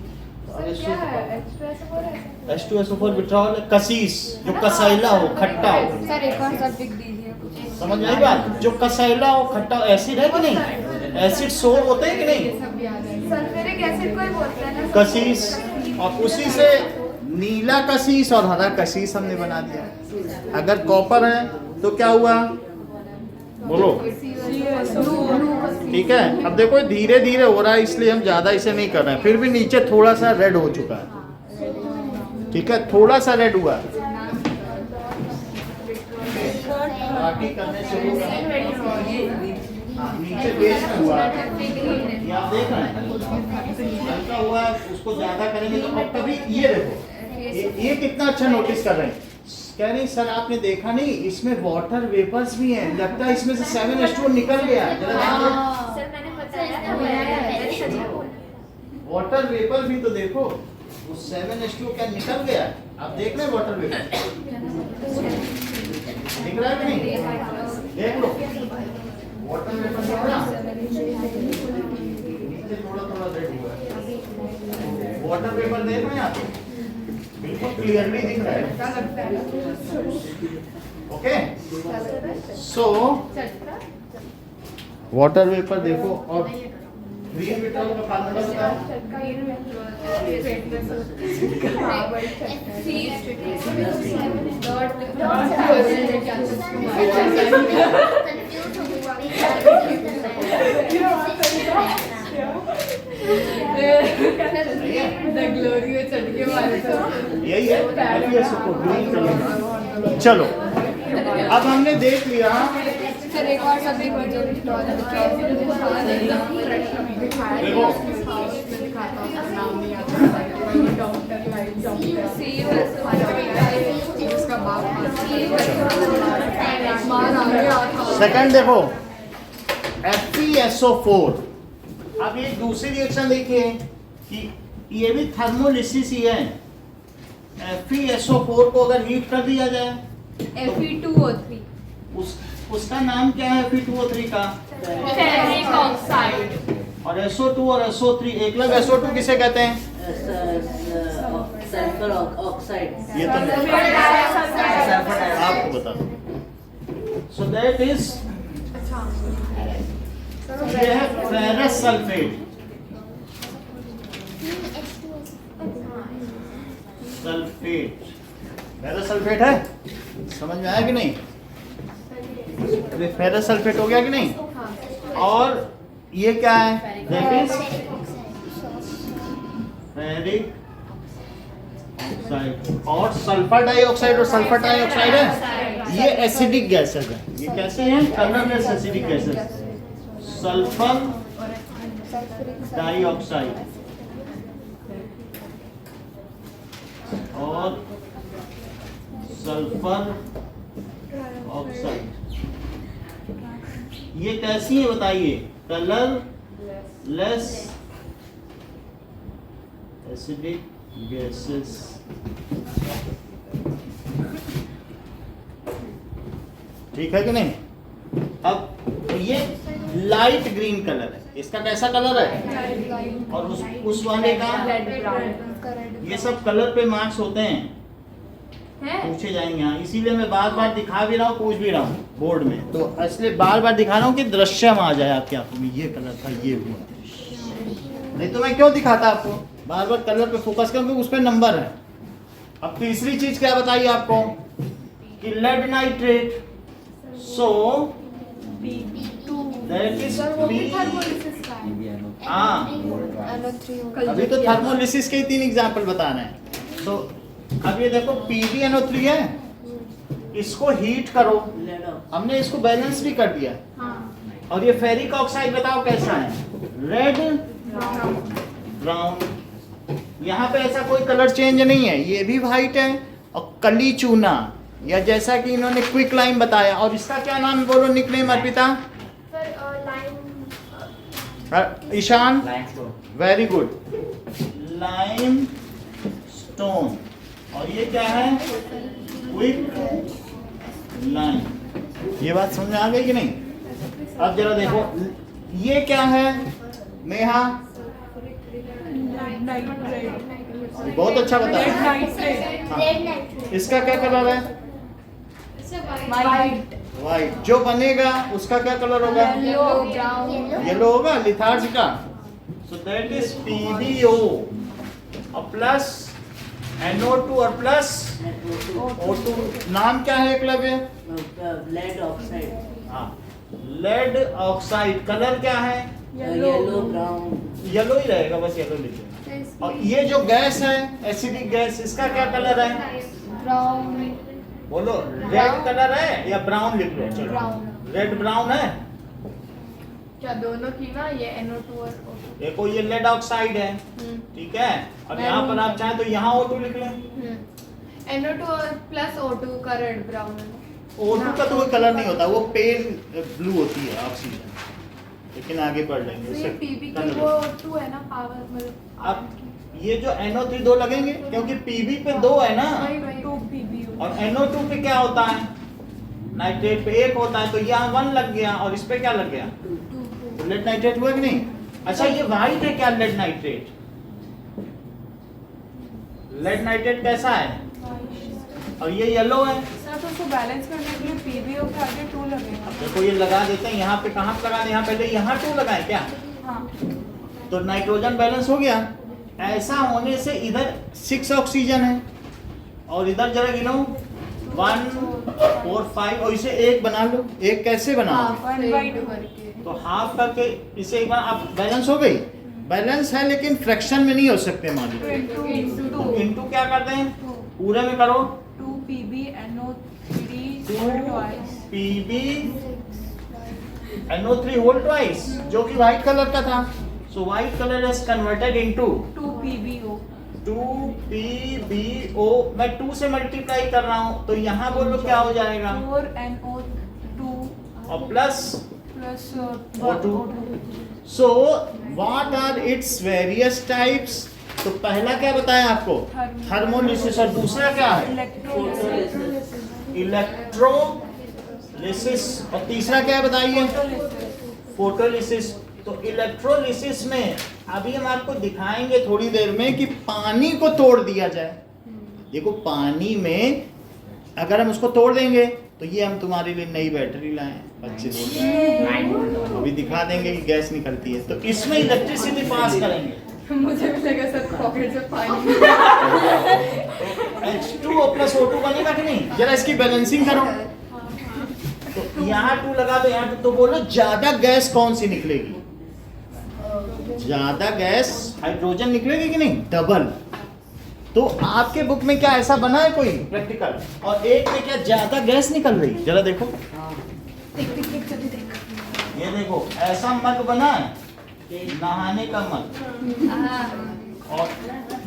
क्या है H2SO4 है H2SO4 विट्रॉल कसीस, जो कसैला हो, खट्टा हो। सर एक और सब्जेक्ट दीजिए कुछ समझ में आई बात, जो कसैला हो, खट्टा हो। एसिड है कि नहीं, एसिड सोर होते हैं कि नहीं, सब याद है। सल्फ्यूरिक एसिड को ही बोलते हैं ना कसीस। और उसी से नीला कसीस और हरा कसीस हमने बना दिया। अगर कॉपर है तो क्या हुआ, बोलो। ठीक है, अब देखो धीरे धीरे हो रहा है, इसलिए हम ज्यादा इसे नहीं कर रहे हैं। फिर भी नीचे थोड़ा सा रेड हो चुका है। ठीक है, थोड़ा सा रेड हुआ है। बाकी करने से होगा। हाँ, नीचे बेस में हुआ है, ये आप देख रहे हैं, हल्का हुआ है, उसको ज्यादा करेंगे तो अब कभी ये देखो, ये कितना अच्छा नोटिस कर रहे हैं। कह रही सर आपने देखा नहीं, इसमें वाटर वेपर्स भी हैं, लगता है इसमें से 7H2 निकल गया। सर मैंने बताया वाटर वेपर भी तो देखो, वो 7H2 क्या निकल गया। आप देख रहे हैं वाटर वेपर, दिख रहा है कि नहीं, देख लो वाटर वेपर दिख रहा, नीचे थोड़ा थोड़ा रेड हुआ है। वाटर वेपर देख रहे हैं आप, बिल्कुल क्लियरली दिख रहा है। ओके, सो वाटर वेपर देखो, और ग्रीन विट्रोल का फार्मूला बताओ। यही है FeSO4 ग्रीन कलर। चलो अब हमने देख लिया देखो सेकंड देखो FeSO4। अब ये दूसरी रिएक्शन देखिए कि ये भी थर्मोलिसिस ही है। FeSO4 को अगर हीट कर दिया जाए Fe2O3 उसका नाम क्या है Fe2O3 का? Ferric oxide. और SO2 और SO3 एकलव्य SO2 किसे कहते हैं? Sulphur oxide. ये तो आपको बता दो। सो दैट इज ये है ferrous sulphate. Sulphate ferrous sulphate है, समझ में आया कि नहीं? फेरस सल्फेट हो गया कि नहीं? और ये क्या है? That is ferric oxide. और सल्फर डाइऑक्साइड और सल्फर डाइऑक्साइड है, ये एसिडिक गैसेस है। ये कैसे हैं? Colourless acidic gases. Sulphur dioxide और सल्फर ऑक्साइड ये कैसी है बताइए? Colourless acidic gases. ठीक है कि नहीं? अब ये लाइट ग्रीन कलर है, इसका कैसा कलर है? और उस वाले का ये सब कलर पे मार्क्स होते हैं, पूछे जाएंगे यहाँ, इसीलिए मैं बार बार दिखा भी रहा हूँ, पूछ भी रहा हूँ बोर्ड में, तो इसलिए बार बार दिखा रहा हूँ कि दृश्य में आ जाए आपकी आंखों में। ये कलर था, ये हुआ, नहीं तो मैं क्यों दिखाता आपको? बार बार कलर पे फोकस करूँ, उस पर नंबर है। अब तीसरी चीज क्या बताइए आपको कि lead nitrate. So that is हाँ, अभी तो थर्मोलिसिस के ही 3 एग्जाम्पल बताना है। तो अब ये देखो PbNO3 है, इसको हीट करो, हमने इसको बैलेंस भी कर दिया। और ये फेरिक ऑक्साइड बताओ कैसा है? Red brown. यहाँ पे ऐसा कोई कलर चेंज नहीं है, ये भी वाइट है। और कली चूना, या जैसा कि इन्होंने क्विक लाइम बताया। और इसका क्या नाम है बोलो? Nickname Arpita? Ishaan? Very good, lime stone. और ये क्या है? Quick lime. ये बात समझ में आ गई कि नहीं? अब जरा देखो ये क्या है नेहा? बहुत अच्छा बताया। हाँ। इसका क्या कलर है? वाइट। जो बनेगा उसका क्या कलर होगा? येलो होगा, लिथार्ज का। सो दैट इज PbO और प्लस NO2 और प्लस O2। नाम क्या है एकलव्य? Lead oxide. हाँ, लेड ऑक्साइड। कलर क्या है? Yellow brown. येलो ही रहेगा, बस येलो लिखिए। और ये जो गैस है एसिडिक गैस, इसका क्या कलर है? ब्राउन। बोलो, रेड कलर है या ब्राउन लिख लो? चलो, रेड ब्राउन है क्या? दोनों की ना, ये NO2 और O2। देखो ये लेड ऑक्साइड है, ठीक है। और यहाँ पर आप चाहें तो यहाँ O2 लिख लें। NO2 और प्लस O2 का रेड ब्राउन है। O2 का तो कोई कलर नहीं होता, वो पेल ब्लू होती है ऑक्सीजन। लेकिन आगे पढ़ लेंगे तो ये उससे PB की कलर। वो O2 है ना, पावर मतलब। अब ये जो NO3 2 लगेंगे क्योंकि PB पे 2 है ना, वही 2 PB और NO2 पे क्या होता है? नाइट्रेट पे 1 होता है, तो यहाँ 1 लग गया और इस पे क्या लग गया? तो लेड नाइट्रेट हुआ कि नहीं? अच्छा, ये वाइट है क्या लेड नाइट्रेट? लेड नाइट्रेट कैसा है? और ये येलो है। सर तो उसको बैलेंस करने के लिए PbO के आगे 2 लगेगा। अब देखो ये लगा देते हैं यहाँ पे, कहाँ पे लगा दें? यहाँ पहले यहाँ 2 लगाएं क्या? हाँ। तो नाइट्रोजन बैलेंस हो गया। ऐसा होने से इधर 6 ऑक्सीजन है और इधर जरा गिनो 1 4 5 और इसे एक बना लो। एक कैसे बनाओ? 1/2 करके। तो हाफ करके इसे एक बार आप बैलेंस हो गई। बैलेंस है लेकिन फ्रैक्शन में नहीं हो सकते मान लो। तो इनटू क्या करते हैं? पूरे में करो 2 PbNO3 whole twice. Pb NO3 whole twice, जो कि व्हाइट कलर का था। So white colour is converted into 2 PbO. 2 PbO। मैं 2 से मल्टीप्लाई कर रहा हूं तो यहाँ बोलो क्या हो जाएगा? 4 NO2 और plus plus O2। So what are its various types? तो पहला क्या बताया आपको? थर्मोलिसिस। और दूसरा क्या है? electrolysis. इलेक्ट्रोलिसिस। और तीसरा क्या बताइए? फोटोलिसिस। तो इलेक्ट्रोलिसिस में अभी हम आपको दिखाएंगे थोड़ी देर में कि पानी को तोड़ दिया जाए। देखो पानी में अगर हम उसको तोड़ देंगे तो ये हम तुम्हारे लिए नई बैटरी लाए हैं, बच्चे बोल रहे हैं। अभी दिखा देंगे कि गैस निकलती है। तो इसमें इलेक्ट्रिसिटी पास करेंगे। मुझे भी लगा सर पॉकेट से पानी। H2O plus O2 बनेगा कि नहीं? जरा इसकी बैलेंसिंग करो। तो यहाँ 2 लगा दो, यहाँ 2। तो बोलो ज्यादा गैस कौन सी निकलेगी? ज्यादा गैस हाइड्रोजन निकलेगी कि नहीं? डबल। तो आपके बुक में क्या ऐसा बना है कोई प्रैक्टिकल? और एक में क्या ज्यादा गैस निकल रही? जरा देखो, ये देखो ऐसा मग बना है, नहाने का मग। और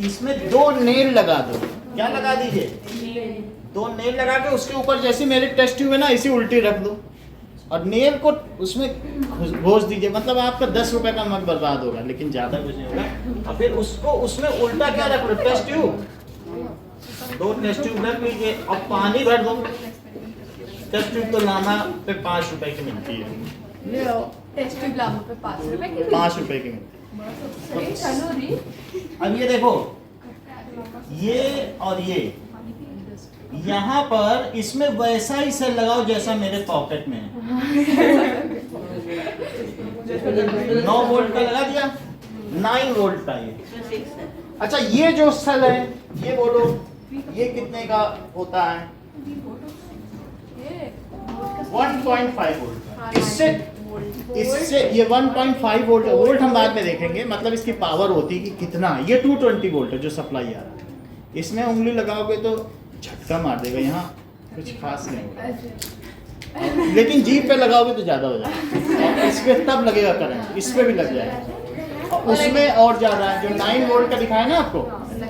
इसमें 2 नेल लगा दो। क्या लगा दीजिए? 2 नेल लगा के उसके ऊपर जैसे मेरे टेस्ट ट्यूब है ना, इसी उल्टी रख दो और नेल को उसमें घोष दीजिए। मतलब आपका 10 रुपए का मग बर्बाद होगा, लेकिन ज्यादा कुछ नहीं होगा। और फिर उसको उसमें उल्टा क्या रख लो? Test tube. 2 टेस्ट ट्यूब रख लीजिए और पानी भर दो। टेस्ट ट्यूब तो लामा पे 5 रुपए की मिलती है। टेस्ट ट्यूब लामा पे 5 रुपए की। 5 रुपए की मिलती है। चलो री। अब ये देखो, ये और ये यहाँ पर इसमें वैसा ही सेल लगाओ जैसा मेरे पॉकेट में है। 9 वोल्ट का लगा दिया, 9 वोल्ट का ये। अच्छा ये जो सेल है ये बोलो ये कितने का होता है? 1.5 वोल्ट। इससे ये 1.5 वोल्ट। वोल्ट हम बाद में देखेंगे, मतलब इसकी पावर होती है कि कितना। ये 220 वोल्ट है जो सप्लाई आ रहा है। इसमें उंगली लगाओगे तो झटका मार देगा, यहाँ कुछ खास नहीं होगा। लेकिन जीप पे लगाओगे तो ज्यादा हो जाएगा। और इस पे तब लगेगा करंट, इस पे भी लग जाएगा। और उसमें और ज्यादा है, जो 9 वोल्ट का दिखाया ना आपको।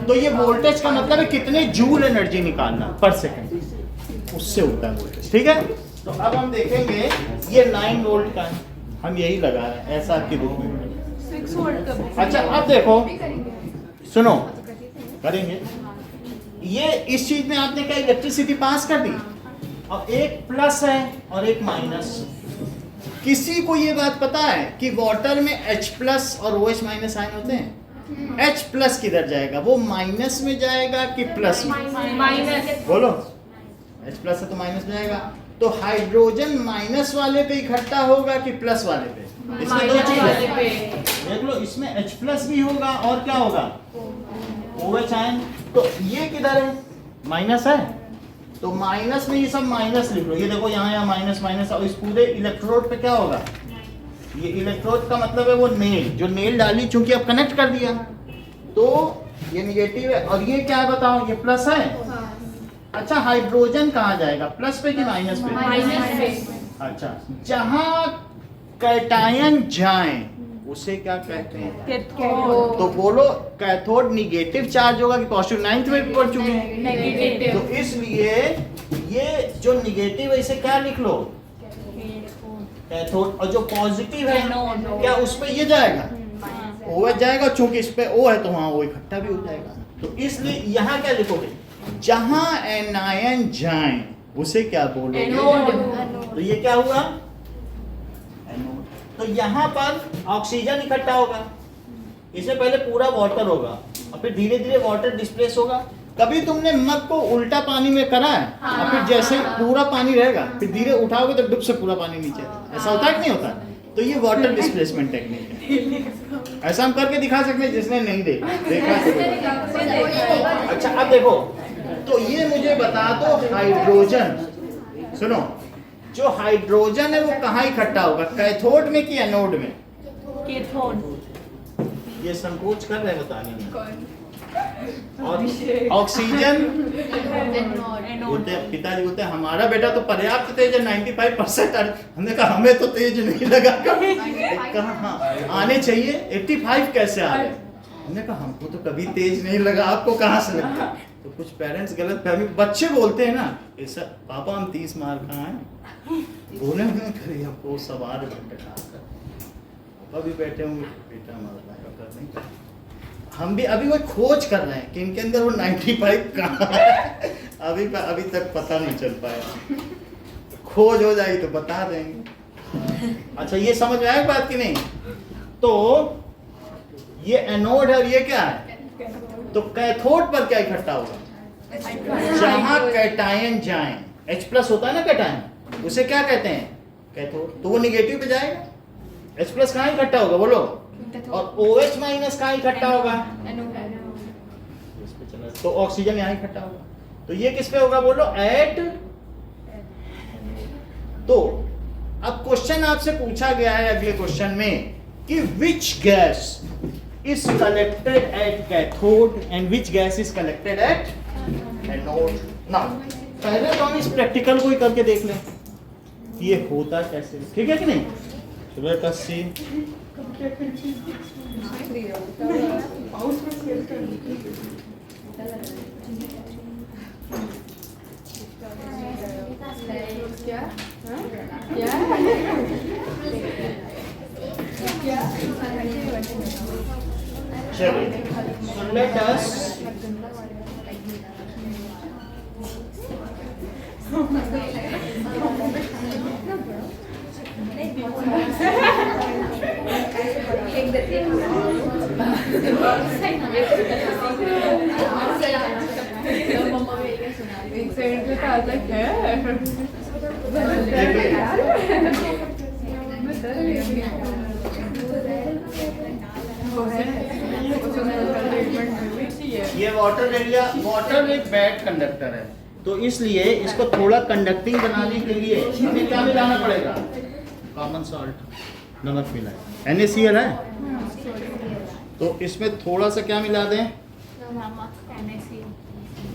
तो ये वोल्टेज का मतलब है कितने जूल एनर्जी निकालना पर सेकंड, उससे होता है वोल्टेज। ठीक है, तो अब हम देखेंगे ये 9 वोल्ट का है, हम यही लगा रहे हैं, ऐसा आपकी बुक में 6 वोल्ट का। अच्छा अब देखो, सुनो, करेंगे ये। इस चीज में आपने क्या इलेक्ट्रिसिटी पास कर दी, और एक प्लस है और एक माइनस। किसी को ये बात पता है कि वाटर में H प्लस और OH माइनस आयन होते हैं? H प्लस किधर जाएगा? वो माइनस में जाएगा कि प्लस में? माइनस। बोलो, H प्लस है तो माइनस में जाएगा। तो हाइड्रोजन माइनस वाले पे इकट्ठा होगा कि प्लस वाले पे? इसमें 2 चीज है, देख लो, इसमें H प्लस भी होगा और क्या होगा? OH ion. तो ये किधर है? माइनस है, तो माइनस में ये सब माइनस लिख लो। ये देखो यहाँ माइनस माइनस। और इस पूरे इलेक्ट्रोड पे क्या होगा? ये इलेक्ट्रोड का मतलब है वो नेल, जो नेल डाली चूंकि अब कनेक्ट कर दिया तो ये निगेटिव है। और ये क्या है बताओ? ये प्लस है। अच्छा हाइड्रोजन कहाँ जाएगा? प्लस पे कि माइनस पे? माइनस पे। अच्छा, जहाँ कैटायन जाए उसे क्या कहते हैं? कैथोड। तो बोलो कैथोड निगेटिव चार्ज होगा कि पॉजिटिव? 9th में पढ़ चुके हैं। नेगेटिव। तो इसलिए ये जो निगेटिव है इसे क्या लिख लो? कैथोड। और जो पॉजिटिव है क्या उस पे ये जाएगा? OH जाएगा, चूंकि इस पे O है तो वहां O इकट्ठा भी हो जाएगा। तो इसलिए यहाँ क्या लिखोगे? जहां एनायन जाए उसे क्या बोलोगे? एनोड। तो ये क्या हुआ? एनोड। तो यहाँ पर ऑक्सीजन इकट्ठा होगा, इससे पहले पूरा वाटर होगा और फिर धीरे धीरे वाटर डिस्प्लेस होगा। कभी तुमने मग को उल्टा पानी में करा है? और फिर जैसे पूरा पानी रहेगा फिर धीरे उठाओगे तो डुब से पूरा पानी नीचे आता है। ऐसा होता है कि नहीं होता? तो ये वाटर डिस्प्लेसमेंट टेक्निक है। ऐसा हम करके दिखा सकते हैं जिसने नहीं देखा अच्छा अब देखो, तो ये मुझे बता दो हाइड्रोजन, सुनो, जो हाइड्रोजन है वो कहाँ इकट्ठा होगा, कैथोड में कि एनोड में? ये संकोच कर रहे हैं बताने में। और ऑक्सीजन बोलते हैं, पिताजी बोलते हैं हमारा बेटा तो पर्याप्त तेज है 95%। हमने कहा हमें तो तेज नहीं लगा। कहा हाँ आने चाहिए, 85 कैसे आ रहे? हमने कहा हमको तो कभी तेज नहीं लगा, आपको कहाँ से लगा? तो कुछ पेरेंट्स गलत फहमी, बच्चे बोलते हैं ना ऐसा, पापा हम 30 मार कहाँ हैं, बोले हुए करिए हमको सवार बैठा, पापा भी बैठे होंगे, बेटा हमारा कर नहीं। हम भी अभी वो खोज कर रहे हैं कि इनके अंदर वो 95 कहाँ है, अभी तक पता नहीं चल पाया। खोज हो जाएगी तो बता देंगे। अच्छा ये समझ में आया बात कि नहीं? तो ये एनोड है और ये क्या है? तो कैथोड पर क्या इकट्ठा होगा? जहां कैटायन जाए, H+ होता है ना कैटायन, उसे क्या कहते हैं? कैथोड। तो वो निगेटिव पे जाएगा, H+ कहाँ इकट्ठा होगा बोलो? और OH- कहाँ इकट्ठा होगा? तो ऑक्सीजन यहाँ इकट्ठा होगा। तो ये किस पे होगा बोलो? एट। तो अब क्वेश्चन आपसे पूछा गया है अगले क्वेश्चन में कि which gas is collected at cathode and which gas is collected at anode. Now पहले तो हम इस प्रैक्टिकल को ही करके देख लें ये होता कैसे, ठीक है कि नहीं? लेट अस सी। चलिए, so let us ये वाटर एक बैड कंडक्टर है, तो इसलिए इसको थोड़ा कंडक्टिंग बनाने के लिए हमें क्या मिलाना पड़ेगा? कॉमन सॉल्ट, नमक मिलाए, NaCl है। तो इसमें थोड़ा सा क्या मिला दें?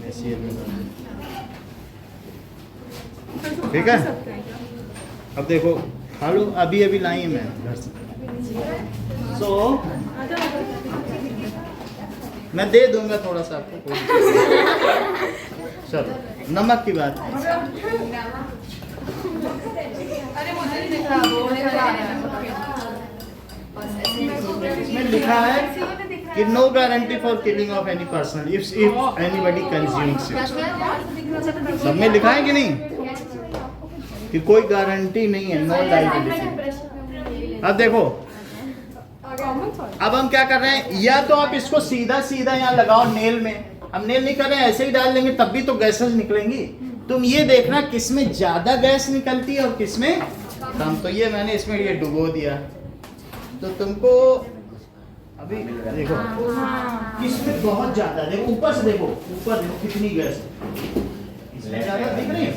NaCl मिला दें। ठीक है, अब देखो हालो अभी लाई मैं घर से। सो मैं दे दूंगा थोड़ा सा आपको। चलो नमक की बात है। इसमें लिखा है कि no guarantee for killing of any person if anybody consumes it. सब में लिखा है कि नहीं कि कोई गारंटी नहीं है, नो लाइबिलिटी। अब देखो, अब हम क्या कर रहे हैं, या तो आप इसको सीधा यहाँ लगाओ नेल में, हम नेल नहीं कर रहे हैं, ऐसे ही डाल देंगे तब भी तो गैसेस निकलेंगी। तुम ये देखना किसमें ज्यादा गैस निकलती है और किसमें कम। तो ये मैंने इसमें ये डुबो दिया, तो तुमको अभी देखो किसमें बहुत ज्यादा, देखो ऊपर से देखो, ऊपर देखो कितनी गैस है, इसमें ज्यादा दिख रही है,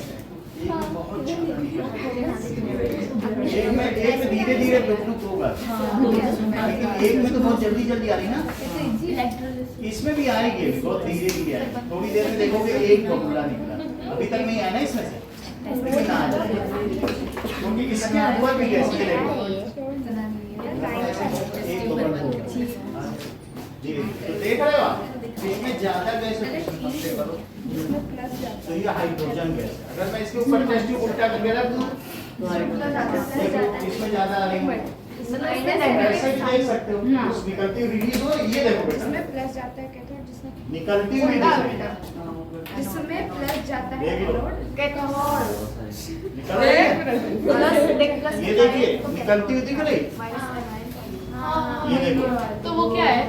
बहुत ज्यादा एक में धीरे धीरे टुक होगा, लेकिन एक में तो बहुत जल्दी आ रही ना, इसमें भी आएगी बहुत धीरे धीरे आएगी। थोड़ी देर में देखोगे एक बबूला निकला, अभी तक नहीं आया ना इसमें से, लेकिन आ जाएगा क्योंकि इसके ऊपर भी गैस मिलेगी। एक बबूला जी, तो देख रहे हो आप इसमें ज्यादा गैस है, तो ये हाइड्रोजन गैस है। अगर मैं इसके ऊपर टेस्ट ट्यूब उल्टा करके रख दूं तो इसमें ज्यादा आ रही है, ऐसे भी देख सकते हो, उस निकलती हुई रिलीज हो, ये देखो बेटा इसमें प्लस जाता है कैथोड, जिसमें निकलती हुई दिख रही है, जिसमें प्लस जाता है देख लो। कैथोड निकल रही है, ये देखिए निकलती हुई दिख रही, ये देखो तो वो क्या है?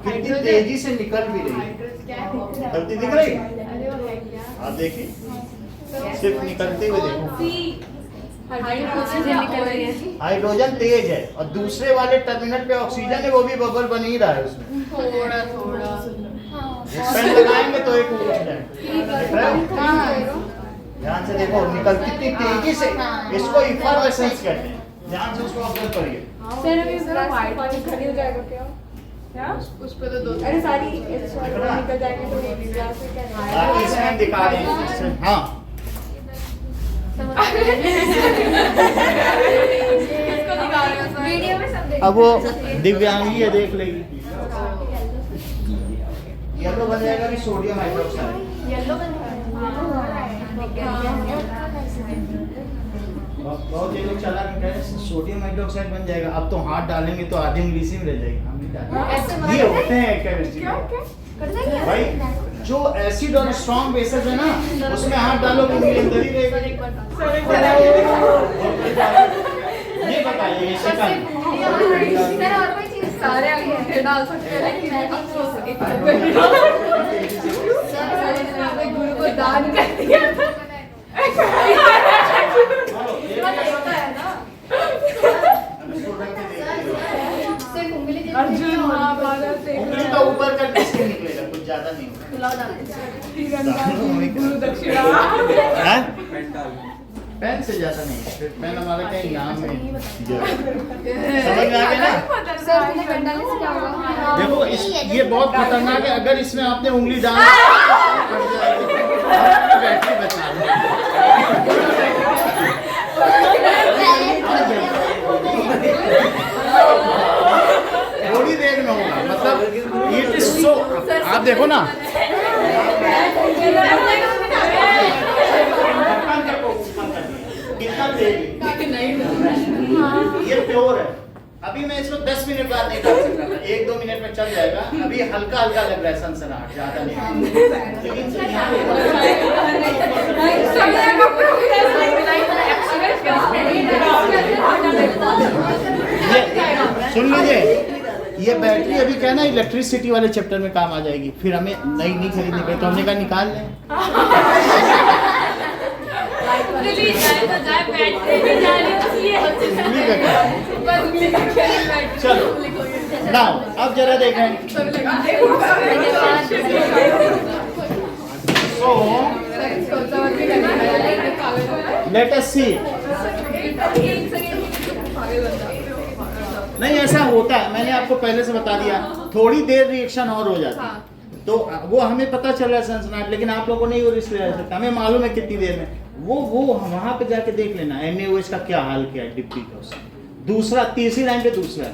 कितनी तेजी से निकल भी रही है, निकलती दिख रही, आप देखिए सिर्फ निकलते हुए देखो, हाइड्रोजन निकल रही है। हाइड्रोजन तेज है और दूसरे वाले टर्मिनल पे ऑक्सीजन है, वो भी बबल बन ही रहा है उसमें। थोड़ा थोड़ा। पेन लगाएंगे तो एक उड़ जाए। देख रहे हो? ध्यान से देखो, निकल कितनी तेजी से, इसको इफर्वेसेंस कहते हैं। ध्यान से उसको ऑब्जर्व करिए। सर अभी जरा व्हाइट पानी खड़ी हो जाएगा क्या? क्या? उस पे तो दो। अरे सारी निकल जाएंगे तो ये भी यहाँ से क्या है? बाकी इसमें दिखा रहे हैं। हाँ, इसको दिखा रहे हो सर। वीडियो में सब देख। अब वो दिव्यांगी है, देख लेगी। येलो बन जाएगा कि सोडियम हाइड्रोक्साइड। येलो बन बहुत ये लोग चला के कह रहे हैं सोडियम हाइड्रोक्साइड बन जाएगा। अब तो हाथ डालेंगे तो आधी इंग्लिश में रह जाएगी। हम नहीं डालेंगे। ये होते हैं केमिस्ट्री भाई, जो एसिड और स्ट्रॉन्ग बेसेस है ना, उसमें हाथ डालोगे उंगली अंदर ही रहेगी। ये बताइए, ये सेकंड सर और कोई चीज सारे अंगूठे डाल सकते हैं लेकिन अफसोस एक गुरु को दान कर दिया था। अर्जुन महाभारत उंगली तो ऊपर कर इसके निकलेगा, कुछ ज्यादा नहीं होगा। गुरु दक्षिणा। हैं? पेन से ज्यादा नहीं, फिर पेन हमारा कहीं नाम में समझ में आ गया ना। सर तुम्हें पेन डालने से क्या होगा? देखो ये बहुत खतरनाक है। अगर इसमें आपने उंगली डाल बैटरी बचा लो। थोड़ी देर में होगा, मतलब इट इज सो। आप देखो ना, कितना तेज ये प्योर है। अभी मैं इसको 10 मिनट बाद नहीं डाल सकता था, 1-2 मिनट में चल जाएगा। अभी हल्का हल्का लग रहा है सनसनाहट, ज्यादा नहीं। लेकिन सुन लीजिए, ये बैटरी अभी क्या है ना, इलेक्ट्रिसिटी वाले चैप्टर में काम आ जाएगी। फिर हमें नई नहीं खरीदनी पड़ेगी, तो हमने कहा निकाल लें। चलो नाउ अब जरा देखें। सो लेट अस सी। नहीं, ऐसा होता है, मैंने आपको पहले से बता दिया। थोड़ी देर रिएक्शन और हो जाती है तो वो हमें पता चल रहा है सनसनाहट, लेकिन आप लोगों को नहीं वो रिस्क ले सकता। हमें मालूम है कितनी देर में। वो वहां पे जाके देख लेना NaOH का क्या हाल किया है डिब्बी का उसने। दूसरा, तीसरी लाइन पे दूसरा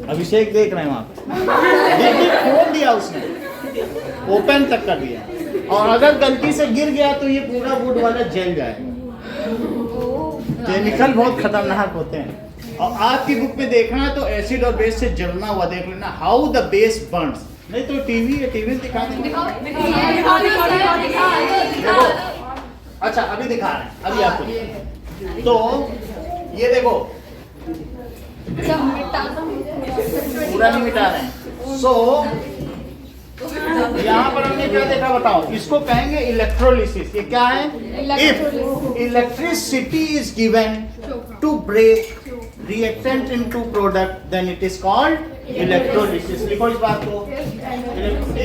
अभिषेक देख रहे हैं वहां पे, डिब्बी खोल दिया उसने, ओपन तक कर दिया। और अगर गलती से गिर गया तो ये पूरा वुड वाला जल जाएगा। केमिकल बहुत खतरनाक होते हैं। और आपकी बुक में देखना है तो एसिड और बेस से जलना हुआ देख लेना, हाउ द बेस बर्न्स। नहीं तो टीवी है, टीवी दिखा देंगे। अच्छा अभी दिखा रहे हैं, अभी आपको तो ये देखो पूरा नहीं मिटा रहे हैं। सो यहाँ पर हमने क्या देखा बताओ, इसको कहेंगे इलेक्ट्रोलिसिस। ये क्या है? If electricity is given to break reactant into product, then it is called electrolysis. लिखो इस बात को।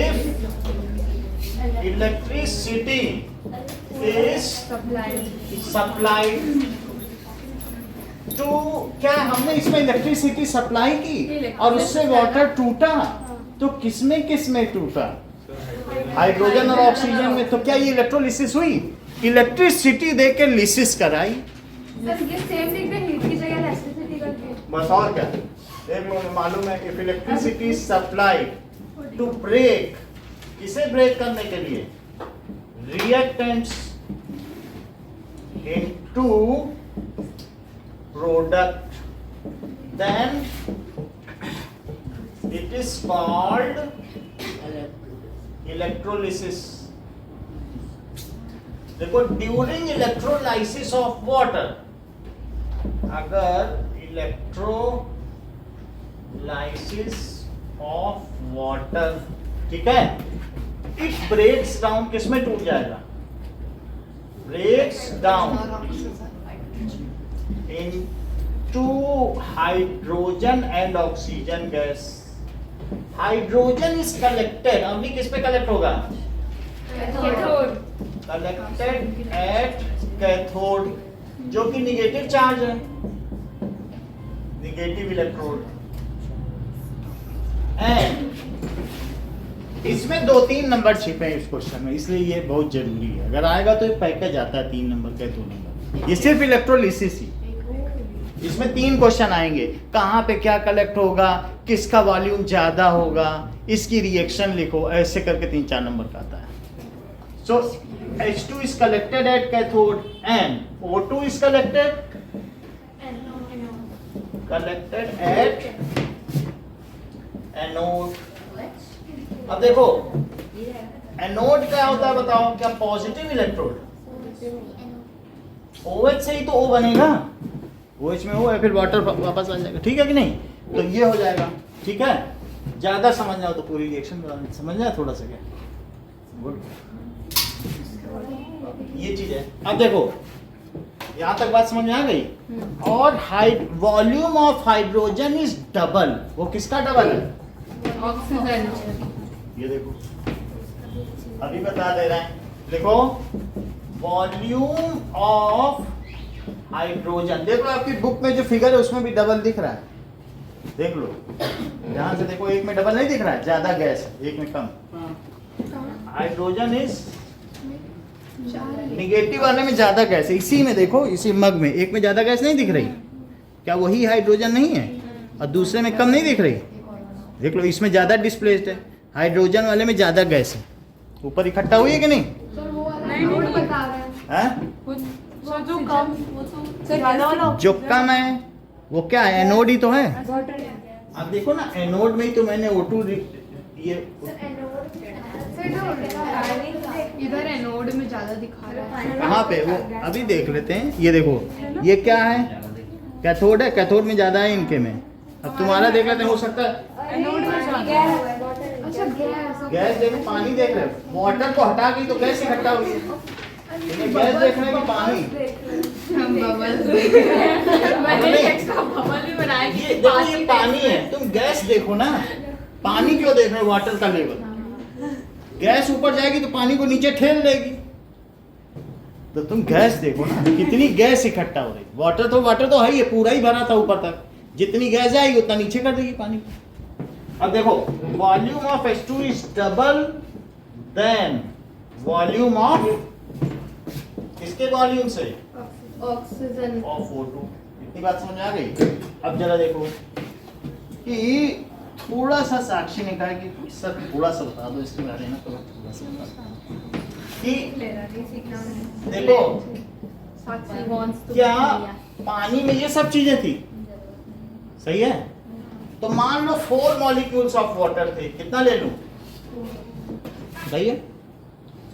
If electricity is supplied to, क्या हमने इसमें इलेक्ट्रिसिटी सप्लाई की और उससे वाटर टूटा, तो किसमें टूटा? हाइड्रोजन और ऑक्सीजन में। तो क्या ये इलेक्ट्रोलिसिस हुई? इलेक्ट्रिसिटी देके लिसिस कराई। सर ये सेम लिख दे, हीट की जगह इलेक्ट्रिसिटी करके। बस और क्या? देखो मालूम है if electricity supplied to break, किसे ब्रेक करने के लिए? Reactants into product, then it is called electrolysis. देखो ड्यूरिंग इलेक्ट्रोलाइसिस ऑफ वाटर, अगर इलेक्ट्रोलाइसिस ऑफ वाटर, ठीक है, इट ब्रेक्स डाउन, किसमें टूट जाएगा? Breaks down into hydrogen and oxygen gas. Hydrogen is collected, अभी किस पे कलेक्ट होगा? कैथोड। कलेक्टेड एट कैथोड, जो कि निगेटिव चार्ज है, निगेटिव इलेक्ट्रोड। एंड इसमें 2-3 नंबर छिपे हैं इस क्वेश्चन में, इसलिए ये बहुत जरूरी है। अगर आएगा तो ये पैकेज आता है 3 नंबर का, 2 नंबर। ये सिर्फ इलेक्ट्रोलिसिस ही, इसमें 3 क्वेश्चन आएंगे। कहाँ पे क्या कलेक्ट होगा, किसका वॉल्यूम ज्यादा होगा, इसकी रिएक्शन लिखो, ऐसे करके 3-4 नंबर का आता है। सो H2 is collected at cathode and O2 is collected at anode. अब देखो एनोड क्या होता है बताओ, क्या पॉजिटिव इलेक्ट्रोड? OH से ही तो O बनेगा, OH में O है, फिर वाटर वापस आ जाएगा, ठीक है कि नहीं? तो ये हो जाएगा, ठीक है। ज्यादा समझना हो तो पूरी रिएक्शन समझना है, थोड़ा सा क्या गुड, ये चीज है। अब देखो यहाँ तक बात समझ में आ गई। और volume of hydrogen is double, वो किसका डबल है? ऑक्सीजन। ये देखो अभी बता दे रहे हैं, देखो वॉल्यूम ऑफ हाइड्रोजन, देख लो आपकी बुक में जो फिगर है उसमें भी डबल दिख रहा है, देख लो ध्यान से देखो, एक में डबल नहीं दिख रहा है, ज्यादा गैस है, एक में कम। हाइड्रोजन इज निगेटिव वाले में ज्यादा गैस है, इसी में देखो, इसी मग में एक में ज्यादा गैस नहीं दिख रही, क्या वही हाइड्रोजन नहीं है? और दूसरे में कम नहीं दिख रही, देख लो इसमें ज्यादा डिस्प्लेस्ड है, हाइड्रोजन वाले में ज्यादा गैस है, ऊपर इकट्ठा हुई है कि नहीं? सर वो वाला एनोड बता रहे हैं। हैं? वो जो कम, वो तो ज्यादा वाला जो कम है वो क्या है? एनोड ही तो है। वाटर। अब देखो ना एनोड में ही तो मैंने O2 ये इधर एनोड में ज्यादा दिखा रहा है। कहाँ पे, वो अभी देख लेते हैं। ये देखो ये क्या है? कैथोड है, कैथोड में ज्यादा है इनके में। अब तुम्हारा देख लेते हैं, हो सकता है एनोड में ज्यादा। अच्छा गैस देखो, पानी देख रहे हो, वाटर को हटा के तो गैस इकट्ठा हुई है, लेकिन गैस देख रहे हो पानी। मैंने एक्स्ट्रा बबल भी बनाया ये कि देखो ये पानी है, तुम गैस देखो ना, पानी क्यों देख रहे हो? वाटर का लेवल, गैस ऊपर जाएगी तो पानी को नीचे ठेल लेगी, तो तुम गैस देखो ना कितनी गैस इकट्ठा हो रही। वाटर तो है ही, पूरा ही भरा था ऊपर तक, जितनी गैस जाएगी उतना नीचे कर देगी पानी। अब देखो volume of H2 is double then volume of, किसके वॉल्यूम से? Oxygen of O2। इतनी बात समझ आ गई? अब जरा देखो कि थोड़ा सा साक्षी ने कहा कि सर थोड़ा सा बता दो इसके बारे में, तो थोड़ा सा बता दो कि देखो क्या पानी में ये सब चीजें थी, सही है? तो मान लो 4 मॉलिक्यूल्स ऑफ वाटर थे, कितना ले लूं? सही है,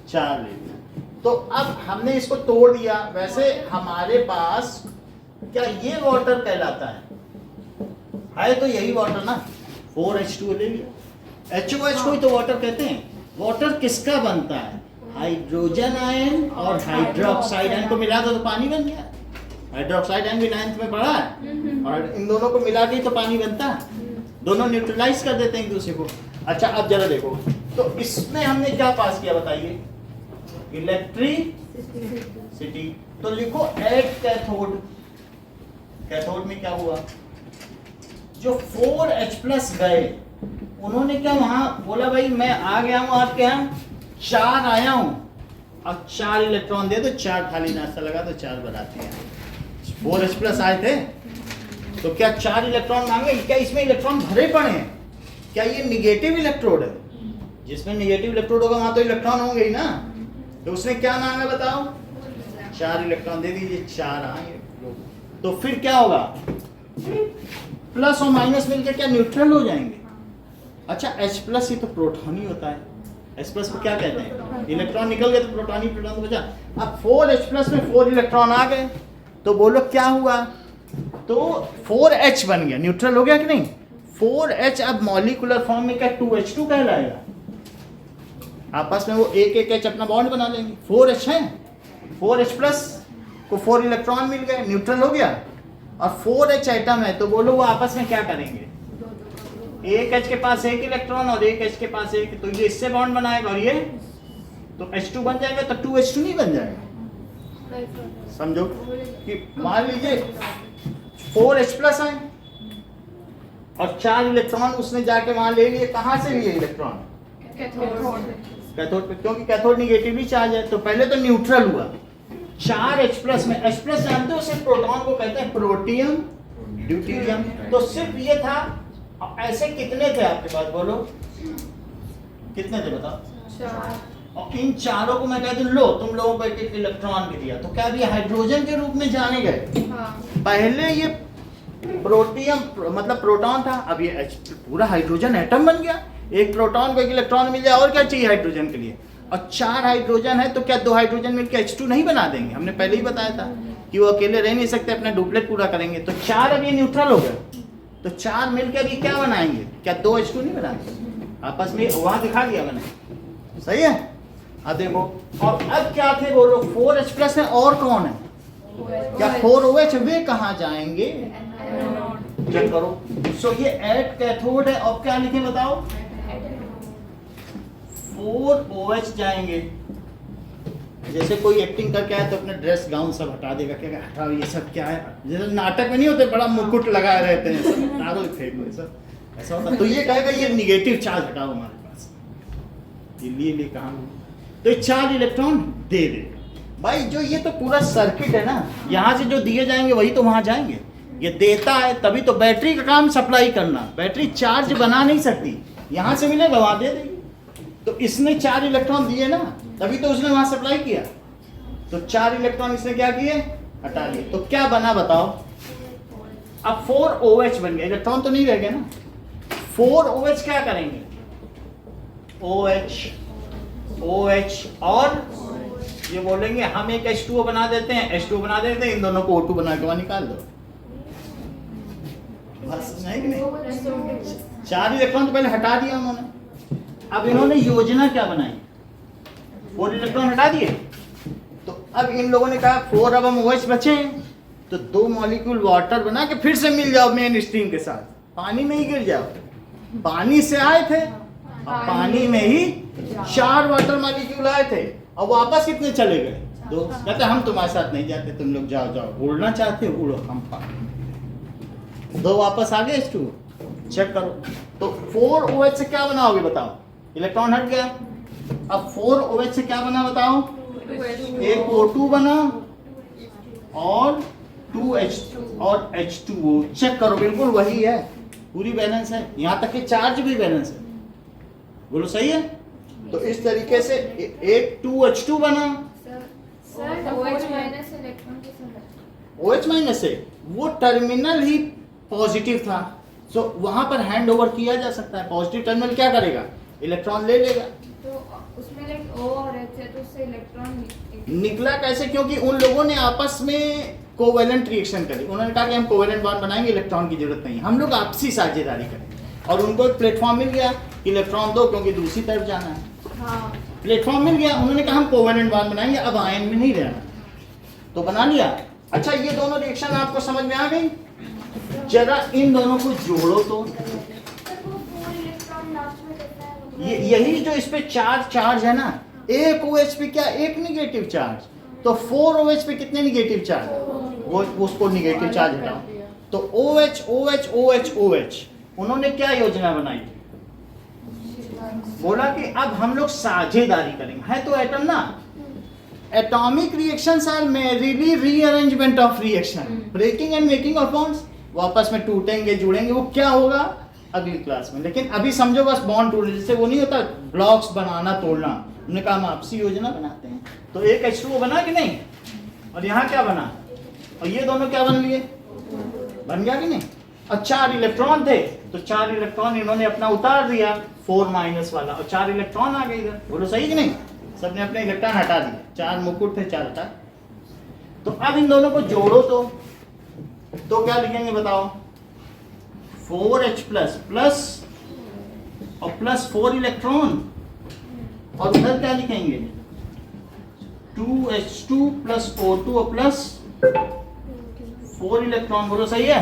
4 ले लिया। तो अब हमने इसको तोड़ दिया, वैसे हमारे पास क्या ये वाटर कहलाता है तो यही वाटर ना, 4H2 ले लिया, HOH को ही तो वाटर कहते हैं। वाटर किसका बनता है? हाइड्रोजन आयन और हाइड्रोक्साइड आयन को मिला दो तो पानी बन गया। हाइड्रोक्साइड आयन भी 9th में पढ़ा है, और इन दोनों को मिला के तो पानी बनता है, दोनों न्यूट्रलाइज कर देते हैं एक दूसरे को। अच्छा अब जरा देखो, तो इसमें हमने क्या पास किया बताइए? इलेक्ट्रिसिटी। तो लिखो एट कैथोड, कैथोड में क्या हुआ? जो 4H+ गए उन्होंने क्या वहां बोला, भाई मैं आ गया हूं आपके यहाँ, 4 आया हूं, अब 4 इलेक्ट्रॉन दे दो, 4 थाली नाश्ता लगा तो 4 बनाते हैं। 4H+ आए थे तो क्या 4 इलेक्ट्रॉन मांगे? क्या इसमें इलेक्ट्रॉन भरे पड़े हैं? क्या ये निगेटिव इलेक्ट्रोड है? जिसमें निगेटिव इलेक्ट्रोड होगा वहां तो इलेक्ट्रॉन होंगे ही ना, तो उसने क्या मांगा बताओ? 4 इलेक्ट्रॉन दे दीजिए, 4 आए। तो फिर क्या होगा? प्लस और माइनस मिलकर क्या न्यूट्रल हो जाएंगे? अच्छा H+ ही तो प्रोटॉन ही होता है, H+ को क्या कहते हैं? इलेक्ट्रॉन निकल गए तो प्रोटॉन ही प्रोटॉन बचा। अब 4H+ में 4 इलेक्ट्रॉन आ गए, तो बोलो क्या हुआ? तो 4H बन गया, न्यूट्रल हो गया कि नहीं? 4H अब मॉलिक्यूलर फॉर्म में क्या 2H2 कहलाएगा? आपस में वो एक H अपना बॉन्ड बना लेंगे। 4H है, 4H+ को 4 इलेक्ट्रॉन मिल गए, न्यूट्रल हो गया। और 4H एटम है तो बोलो वो आपस में क्या करेंगे, एक H के पास एक इलेक्ट्रॉन और एक H के पास एक, तो ये इससे बॉन्ड बनाएगा और ये तो H2 बन जाएगा, तो 2H2 नहीं बन जाएगा। समझो कि मान लीजिए 4H प्लस है और 4 इलेक्ट्रॉन उसने जाके वहां ले लिए, कहां से लिए इलेक्ट्रॉन, कैथोड पे, क्योंकि कैथोड निगेटिवली चार्ज है, तो पहले तो न्यूट्रल हुआ। 4H प्लस में H प्लस जानते हो सिर्फ प्रोटॉन को कहते हैं प्रोटियम ड्यूटेरियम, तो सिर्फ ये था। अब ऐसे कितने थे आपके पास, बोलो कितने थे बताओ। और इन चारों को मैं कहती हूँ लो तुम लोगों को एक इलेक्ट्रॉन भी दिया, तो क्या अभी हाइड्रोजन के रूप में जाने गए। पहले ये प्रोटियम मतलब प्रोटॉन था, अब ये पूरा हाइड्रोजन एटम बन गया। एक प्रोटॉन को एक इलेक्ट्रॉन मिल जाए और क्या चाहिए हाइड्रोजन के लिए, और 4 हाइड्रोजन है तो क्या 2 हाइड्रोजन मिलकर H2 नहीं बना देंगे। हमने पहले ही बताया था कि वो अकेले रह नहीं सकते, अपना डुप्लेट पूरा करेंगे। तो 4 अब ये न्यूट्रल हो गए, तो 4 मिलकर अभी क्या बनाएंगे, क्या 2 H2 नहीं बनाएंगे आपस में, वहां दिखा दिया मैंने, सही है। अब देखो और अब क्या थे बोलो, 4H प्लस है और कौन है, क्या 4OH, वे कहाँ जाएंगे, चेक करो। सो ये एट कैथोड है, और क्या लिखे बताओ, 4OH जाएंगे। जैसे कोई एक्टिंग करके आए तो अपने ड्रेस गाउन सब हटा देगा, क्या हटाओ ये सब क्या है, जैसे नाटक में नहीं होते बड़ा मुकुट लगाए रहते हैं सब, हटाओ फेंक दो सब, ऐसा होता। तो ये कहेगा ये निगेटिव चार्ज हटाओ हमारे पास, ये लिए कहाँ, तो ये 4 इलेक्ट्रॉन दे दे भाई। जो ये तो पूरा सर्किट है ना, यहाँ से जो दिए जाएंगे वही तो वहां जाएंगे। ये देता है तभी तो, बैटरी का काम सप्लाई करना, बैटरी चार्ज बना नहीं सकती, यहाँ से मिलेगा वहां दे देगी। तो इसने 4 इलेक्ट्रॉन दिए ना, तभी तो उसने वहां सप्लाई किया। तो 4 इलेक्ट्रॉन इसने क्या किए, हटा लिए, तो क्या बना बताओ। अब 4OH बन गया, इलेक्ट्रॉन तो नहीं रह गए ना। 4OH क्या करेंगे, OH और ये बोलेंगे हम एक H2O बना देते हैं, H2O बना देते हैं, इन दोनों को O2 बना के वहां निकाल दो, बस नहीं। 4 इलेक्ट्रॉन तो पहले हटा दिया उन्होंने। अब इन्होंने योजना क्या बनाई, 4 इलेक्ट्रॉन हटा दिए, तो अब इन लोगों ने कहा 4 अब हम OH बचे हैं, तो 2 मॉलिक्यूल वाटर बना के फिर से मिल जाओ मेन स्ट्रीम के साथ, पानी में ही गिर जाओ। पानी से आए थे, अब पानी में ही 4 वाटर मॉलिक्यूल आए थे, और वापस कितने चले गए, 2। कहते हम तुम्हारे साथ नहीं जाते, तुम लोग जाओ जाओ, उड़ना चाहते हो उड़ो, हम पानी। 2 वापस आ गए H2, चेक करो। तो 4OH से क्या बनाओगे बताओ, इलेक्ट्रॉन हट गया। अब 4OH से क्या बना बताओ, एक O2 बना और 2H और H2O, चेक करो बिल्कुल वही है, पूरी बैलेंस है, यहाँ तक कि चार्ज भी बैलेंस है, बोलो सही है। तो इस तरीके से एक 2H2 बना, OH माइनस से वो टर्मिनल ही पॉजिटिव था, सो वहां पर हैंड ओवर किया जा सकता है। पॉजिटिव टर्मिनल क्या करेगा, इलेक्ट्रॉन ले लेगा। तो उसमें लाइक O और H है तो उससे इलेक्ट्रॉन निकला कैसे, क्योंकि उन लोगों ने आपस में कोवेलेंट रिएक्शन करी, उन्होंने कहा कि हम कोवेलेंट बॉन्ड बनाएंगे, इलेक्ट्रॉन की जरूरत नहीं, हम लोग आपसी साझेदारी करेंगे, और उनको एक प्लेटफॉर्म मिल गया, इलेक्ट्रॉन दो क्योंकि दूसरी तरफ जाना है, प्लेटफॉर्म मिल गया, उन्होंने कहा हम कोवेलेंट बॉन्ड बनाएंगे, अब आयन में नहीं रहना, तो बना लिया। अच्छा ये दोनों रिएक्शन आपको समझ में आ गई, जरा इन दोनों को जोड़ो तो ये यही जो इस पे चार्ज है ना, एक OH पे क्या एक निगेटिव चार्ज, तो 4OH पे कितने निगेटिव चार्ज, वो उसको निगेटिव चार्ज हटाओ, तो OH OH OH OH उन्होंने क्या योजना बनाई, बोला कि अब हम लोग साझेदारी करेंगे, है तो एटम ना, atomic reactions are merely rearrangement of reaction, breaking and making of bonds, वापस में टूटेंगे जुड़ेंगे, वो क्या होगा अगली क्लास में, लेकिन अभी समझो बस बॉन्ड टूट, जैसे वो नहीं होता ब्लॉक्स बनाना तोड़ना, उन्होंने कहा हम आपसी योजना बनाते हैं, तो एक H2O बना कि नहीं, और यहाँ क्या बना, और ये दोनों क्या बन लिए, बन गया कि नहीं, और 4 इलेक्ट्रॉन थे, तो 4 इलेक्ट्रॉन इन्होंने अपना उतार दिया 4 माइनस वाला, और 4 इलेक्ट्रॉन आ गए इधर, बोलो सही कि नहीं, सबने अपने इलेक्ट्रॉन हटा दिए, 4 मुकुट थे 4 हटा, तो अब इन दोनों को जोड़ो तो क्या लिखेंगे बताओ, 4H प्लस और प्लस 4 इलेक्ट्रॉन, और उधर क्या लिखेंगे 2H2 plus O2 plus 4 electron, बोलो सही है?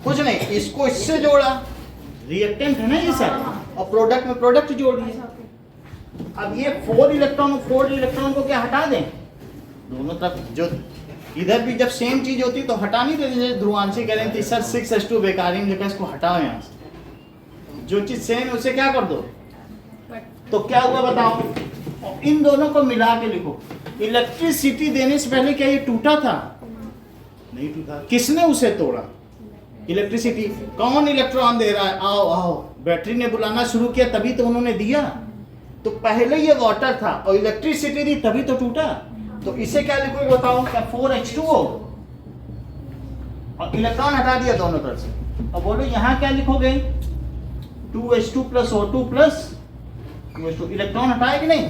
कुछ नहीं, इसको इससे जोड़ा, रिएक्टेंट है ना ये सब, और प्रोडक्ट में प्रोडक्ट जोड़ दिए। अब ये 4 इलेक्ट्रॉन को क्या हटा दें दोनों तरफ? जो इधर भी जब सेम चीज होती तो हटा नहीं देते, जैसे ध्रुवांशी कह रहे थे सर 6H2 बेकार ही लिखा, इसको हटाओ यहाँ से। जो चीज सेम है उसे क्या कर दो, तो क्या हुआ बताओ? और इन दोनों को मिला के लिखो। इलेक्ट्रिसिटी देने से पहले क्या ये टूटा था? नहीं टूटा। किसने उसे तोड़ा? इलेक्ट्रिसिटी। कौन इलेक्ट्रॉन दे रहा है? आओ आओ, बैटरी ने बुलाना शुरू किया तभी तो उन्होंने दिया। तो पहले ये वाटर था और इलेक्ट्रिसिटी दी तभी तो टूटा। तो इसे क्या लिखोगे बताओ? क्या 4H2O और इलेक्ट्रॉन हटा दिया दोनों तरफ से। अब बोलो यहाँ क्या लिखोगे? 2H2 plus O2 plus 2H2, electron हटाए कि नहीं?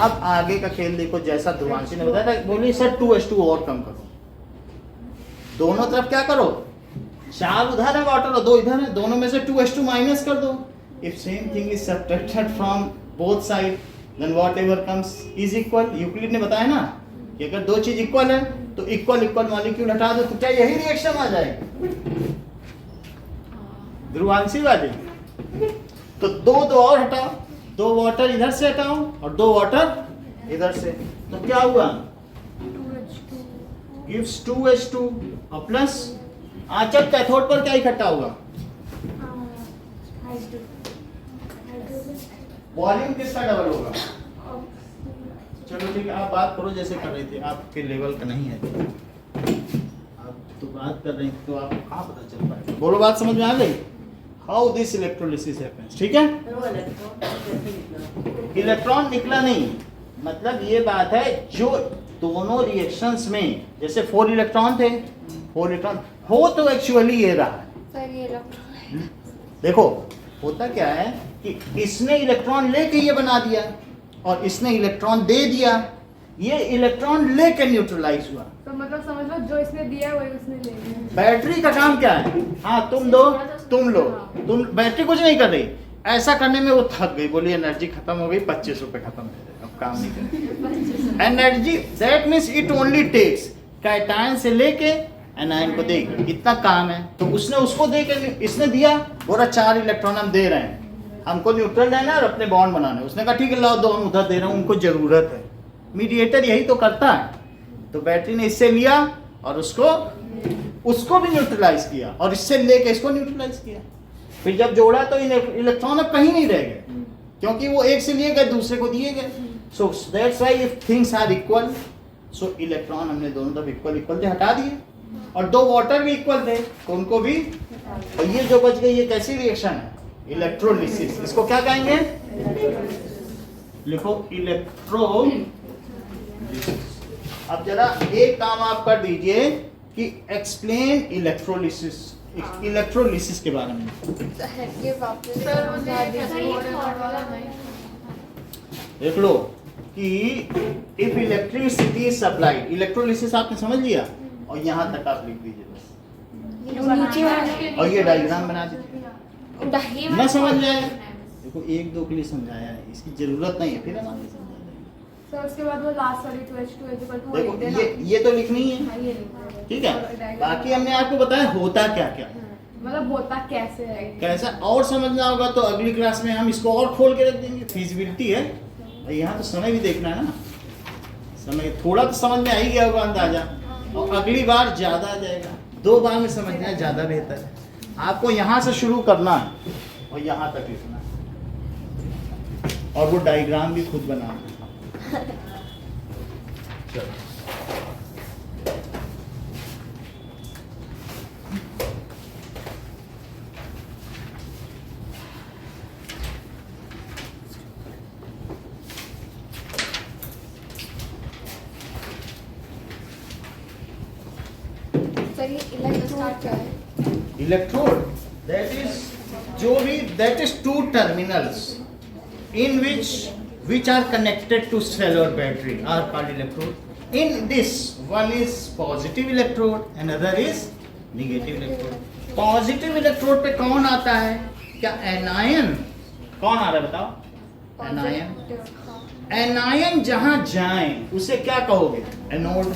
अब आगे का खेल देखो, जैसा ध्रुवांशी ने बताया था, बोलिए सर 2H2 और कम करो, दोनों तरफ क्या करो? 4 उधर है वाटर और 2 इधर है, दोनों में से 2H2 माइनस कर दो। If same thing is subtracted from both side then whatever comes is equal. Euclid ने बताया ना कि अगर दो चीज इक्वल है तो इक्वल इक्वल मॉलिक्यूल हटा दो तो क्या यही रिएक्शन आ जाएगी? ध्रुवांशी वाली। तो दो और हटाओ, 2 वाटर इधर से हटाओ और 2 वाटर इधर से, तो क्या हुआ? 2H2 और प्लस आचक कैथोड पर क्या इकट्ठा होगा? वॉल्यूम किसका डबल होगा? चलो ठीक है, आप बात करो जैसे कर रहे थे, आपके लेवल का नहीं है, आप तो बात कर रहे हैं तो आपको कहाँ पता चल पाएगा? बोलो, बात समझ में आ गई? हाउ दिस इलेक्ट्रोलिसिस हैपेंस, ठीक है? इलेक्ट्रॉन निकला नहीं, मतलब ये बात है जो दोनों रिएक्शंस में जैसे 4 इलेक्ट्रॉन थे, 4 इलेक्ट्रॉन हो तो एक्चुअली ये रहा है। सर ये इलेक्ट्रॉन देखो होता क्या है कि इसने इलेक्ट्रॉन लेके ये बना दिया और इसने इलेक्ट्रॉन दे दिया, ये इलेक्ट्रॉन लेके न्यूट्रलाइज हुआ। तो मतलब समझ लो जो इसने दिया वही उसने ले लिया। बैटरी का काम क्या है? हाँ तुम दो तुम लो, तुम बैटरी कुछ नहीं कर रही, ऐसा करने में वो थक गई, बोली एनर्जी खत्म हो गई, 25 रुपए खत्म हो गए, अब काम नहीं करेगी। Energy that means it only takes, cation से लेके एनायन को देगी, इतना काम है। तो उसने उसको दे के, इसने दिया, बोला 4 इलेक्ट्रॉन हम दे रहे हैं, हमको न्यूट्रल रहना है और अपने बॉन्ड बनाने। उसने कहा ठीक है लाओ 2 हम उधर दे रहे हैं, उनको जरूरत है। मीडिएटर यही तो करता है। तो बैटरी ने इससे लिया और उसको भी न्यूट्रलाइज किया और इससे लेके इसको न्यूट्रलाइज किया। फिर जब जोड़ा तो इलेक्ट्रॉन अब कहीं नहीं रह गए, क्योंकि वो एक से लिए गए दूसरे को दिए गए। So that's why if things are equal, so electron हमने दोनों तरफ इक्वल इक्वल थे हटा दिए, और 2 वाटर भी इक्वल थे तो उनको भी, और ये जो बच गई ये कैसी रिएक्शन है? इलेक्ट्रोलिसिस। इसको क्या कहेंगे? लिखो इलेक्ट्रोलिसिस। अब जरा एक काम आप कर दीजिए कि एक्सप्लेन इलेक्ट्रोलिसिस, इलेक्ट्रोलिसिस के बारे में। ये वापस सर मुझे देख लो कि if electricity is supplied, electrolysis आपने समझ लिया, और यहाँ तक आप लिख दीजिए बस, और ये डायग्राम बना दीजिए। न समझ जाए देखो 1-2 के लिए समझाया है, इसकी जरूरत नहीं है, फिर हम आगे समझा देंगे। सर उसके बाद वो लास्ट वाली 2H2 देखो ये तो लिखनी है, ठीक है। बाकी हमने आपको बताया होता क्या क्या, मतलब होता कैसे है, कैसा और समझना होगा तो अगली क्लास में हम इसको और खोल के रख देंगे। फिजिबिलिटी है, यहाँ तो समय भी देखना है ना, समय थोड़ा तो समझ में आ ही गया होगा अंदाजा, और अगली बार ज्यादा आ जाएगा। 2 बार में समझना ज्यादा बेहतर है। आपको यहाँ से शुरू करना है और यहाँ तक लिखना है, और वो डायग्राम भी खुद बनाना है। चलो सर ये इलेक्ट्रोड क्या है? Electrode that is 2 terminals in which are connected to cell or battery are called electrode. In this, one is positive electrode, another is negative electrode. Positive electrode पे कौन आता है? क्या एनायन? कौन आ रहा है बताओ? एनायन। एनायन जहां जाए उसे क्या कहोगे? एनोड।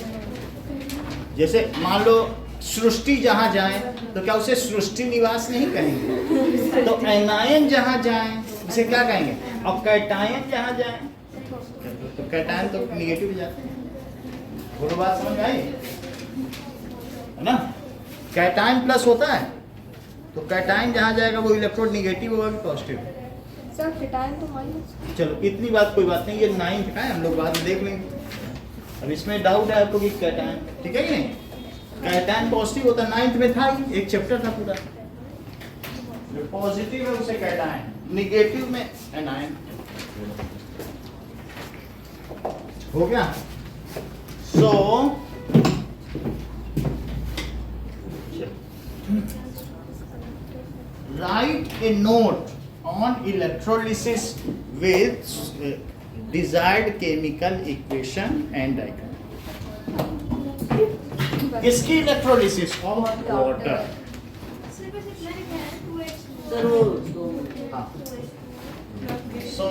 जैसे मान लो सृष्टि जहां जाए तो क्या उसे सृष्टि निवास नहीं कहेंगे? तो एनायन जहां जाए उसे क्या कहेंगे? और कैटायन जहां जाए तो कैटायन तो निगेटिव हो जाते हैं। वो बात समझ आई है ना? कैटायन प्लस होता है तो कैटायन जहां जाएगा वो इलेक्ट्रोड निगेटिव होगा कि पॉजिटिव? सर कैटायन तो माइनस। चलो इतनी बात कोई बात नहीं, ये 9th का है, हम लोग बाद में देख लेंगे। अब इसमें डाउट है आपको कि कैटायन ठीक है कि नहीं? कैटायन पॉजिटिव होता, 9th में था ही, एक चैप्टर था पूरा। जो पॉजिटिव है उसे कैटायन, निगेटिव में एनायन। हो गया? सो write a note on electrolysis with desired chemical equation and diagram. किसकी इलेक्ट्रोलिसिस? Of water. सर वो सो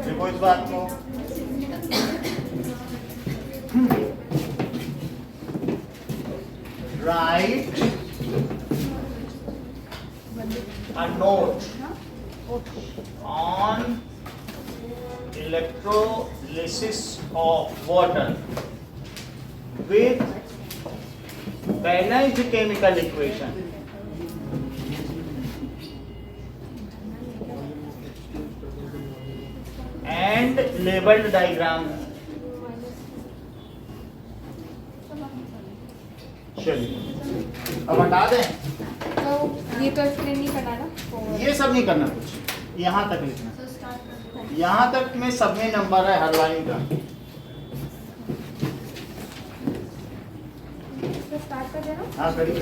देखो इस बात को, write a note on electrolysis of water with balanced chemical equation and labeled diagram. चलिए अब हटा दें। तो ये तो एक्सप्लेन नहीं करना ना, ये सब नहीं करना, कुछ यहाँ तक लिखना। यहाँ तक में सब में नंबर है हर लाइन का। तो स्टार्ट कर देना। हाँ करिए।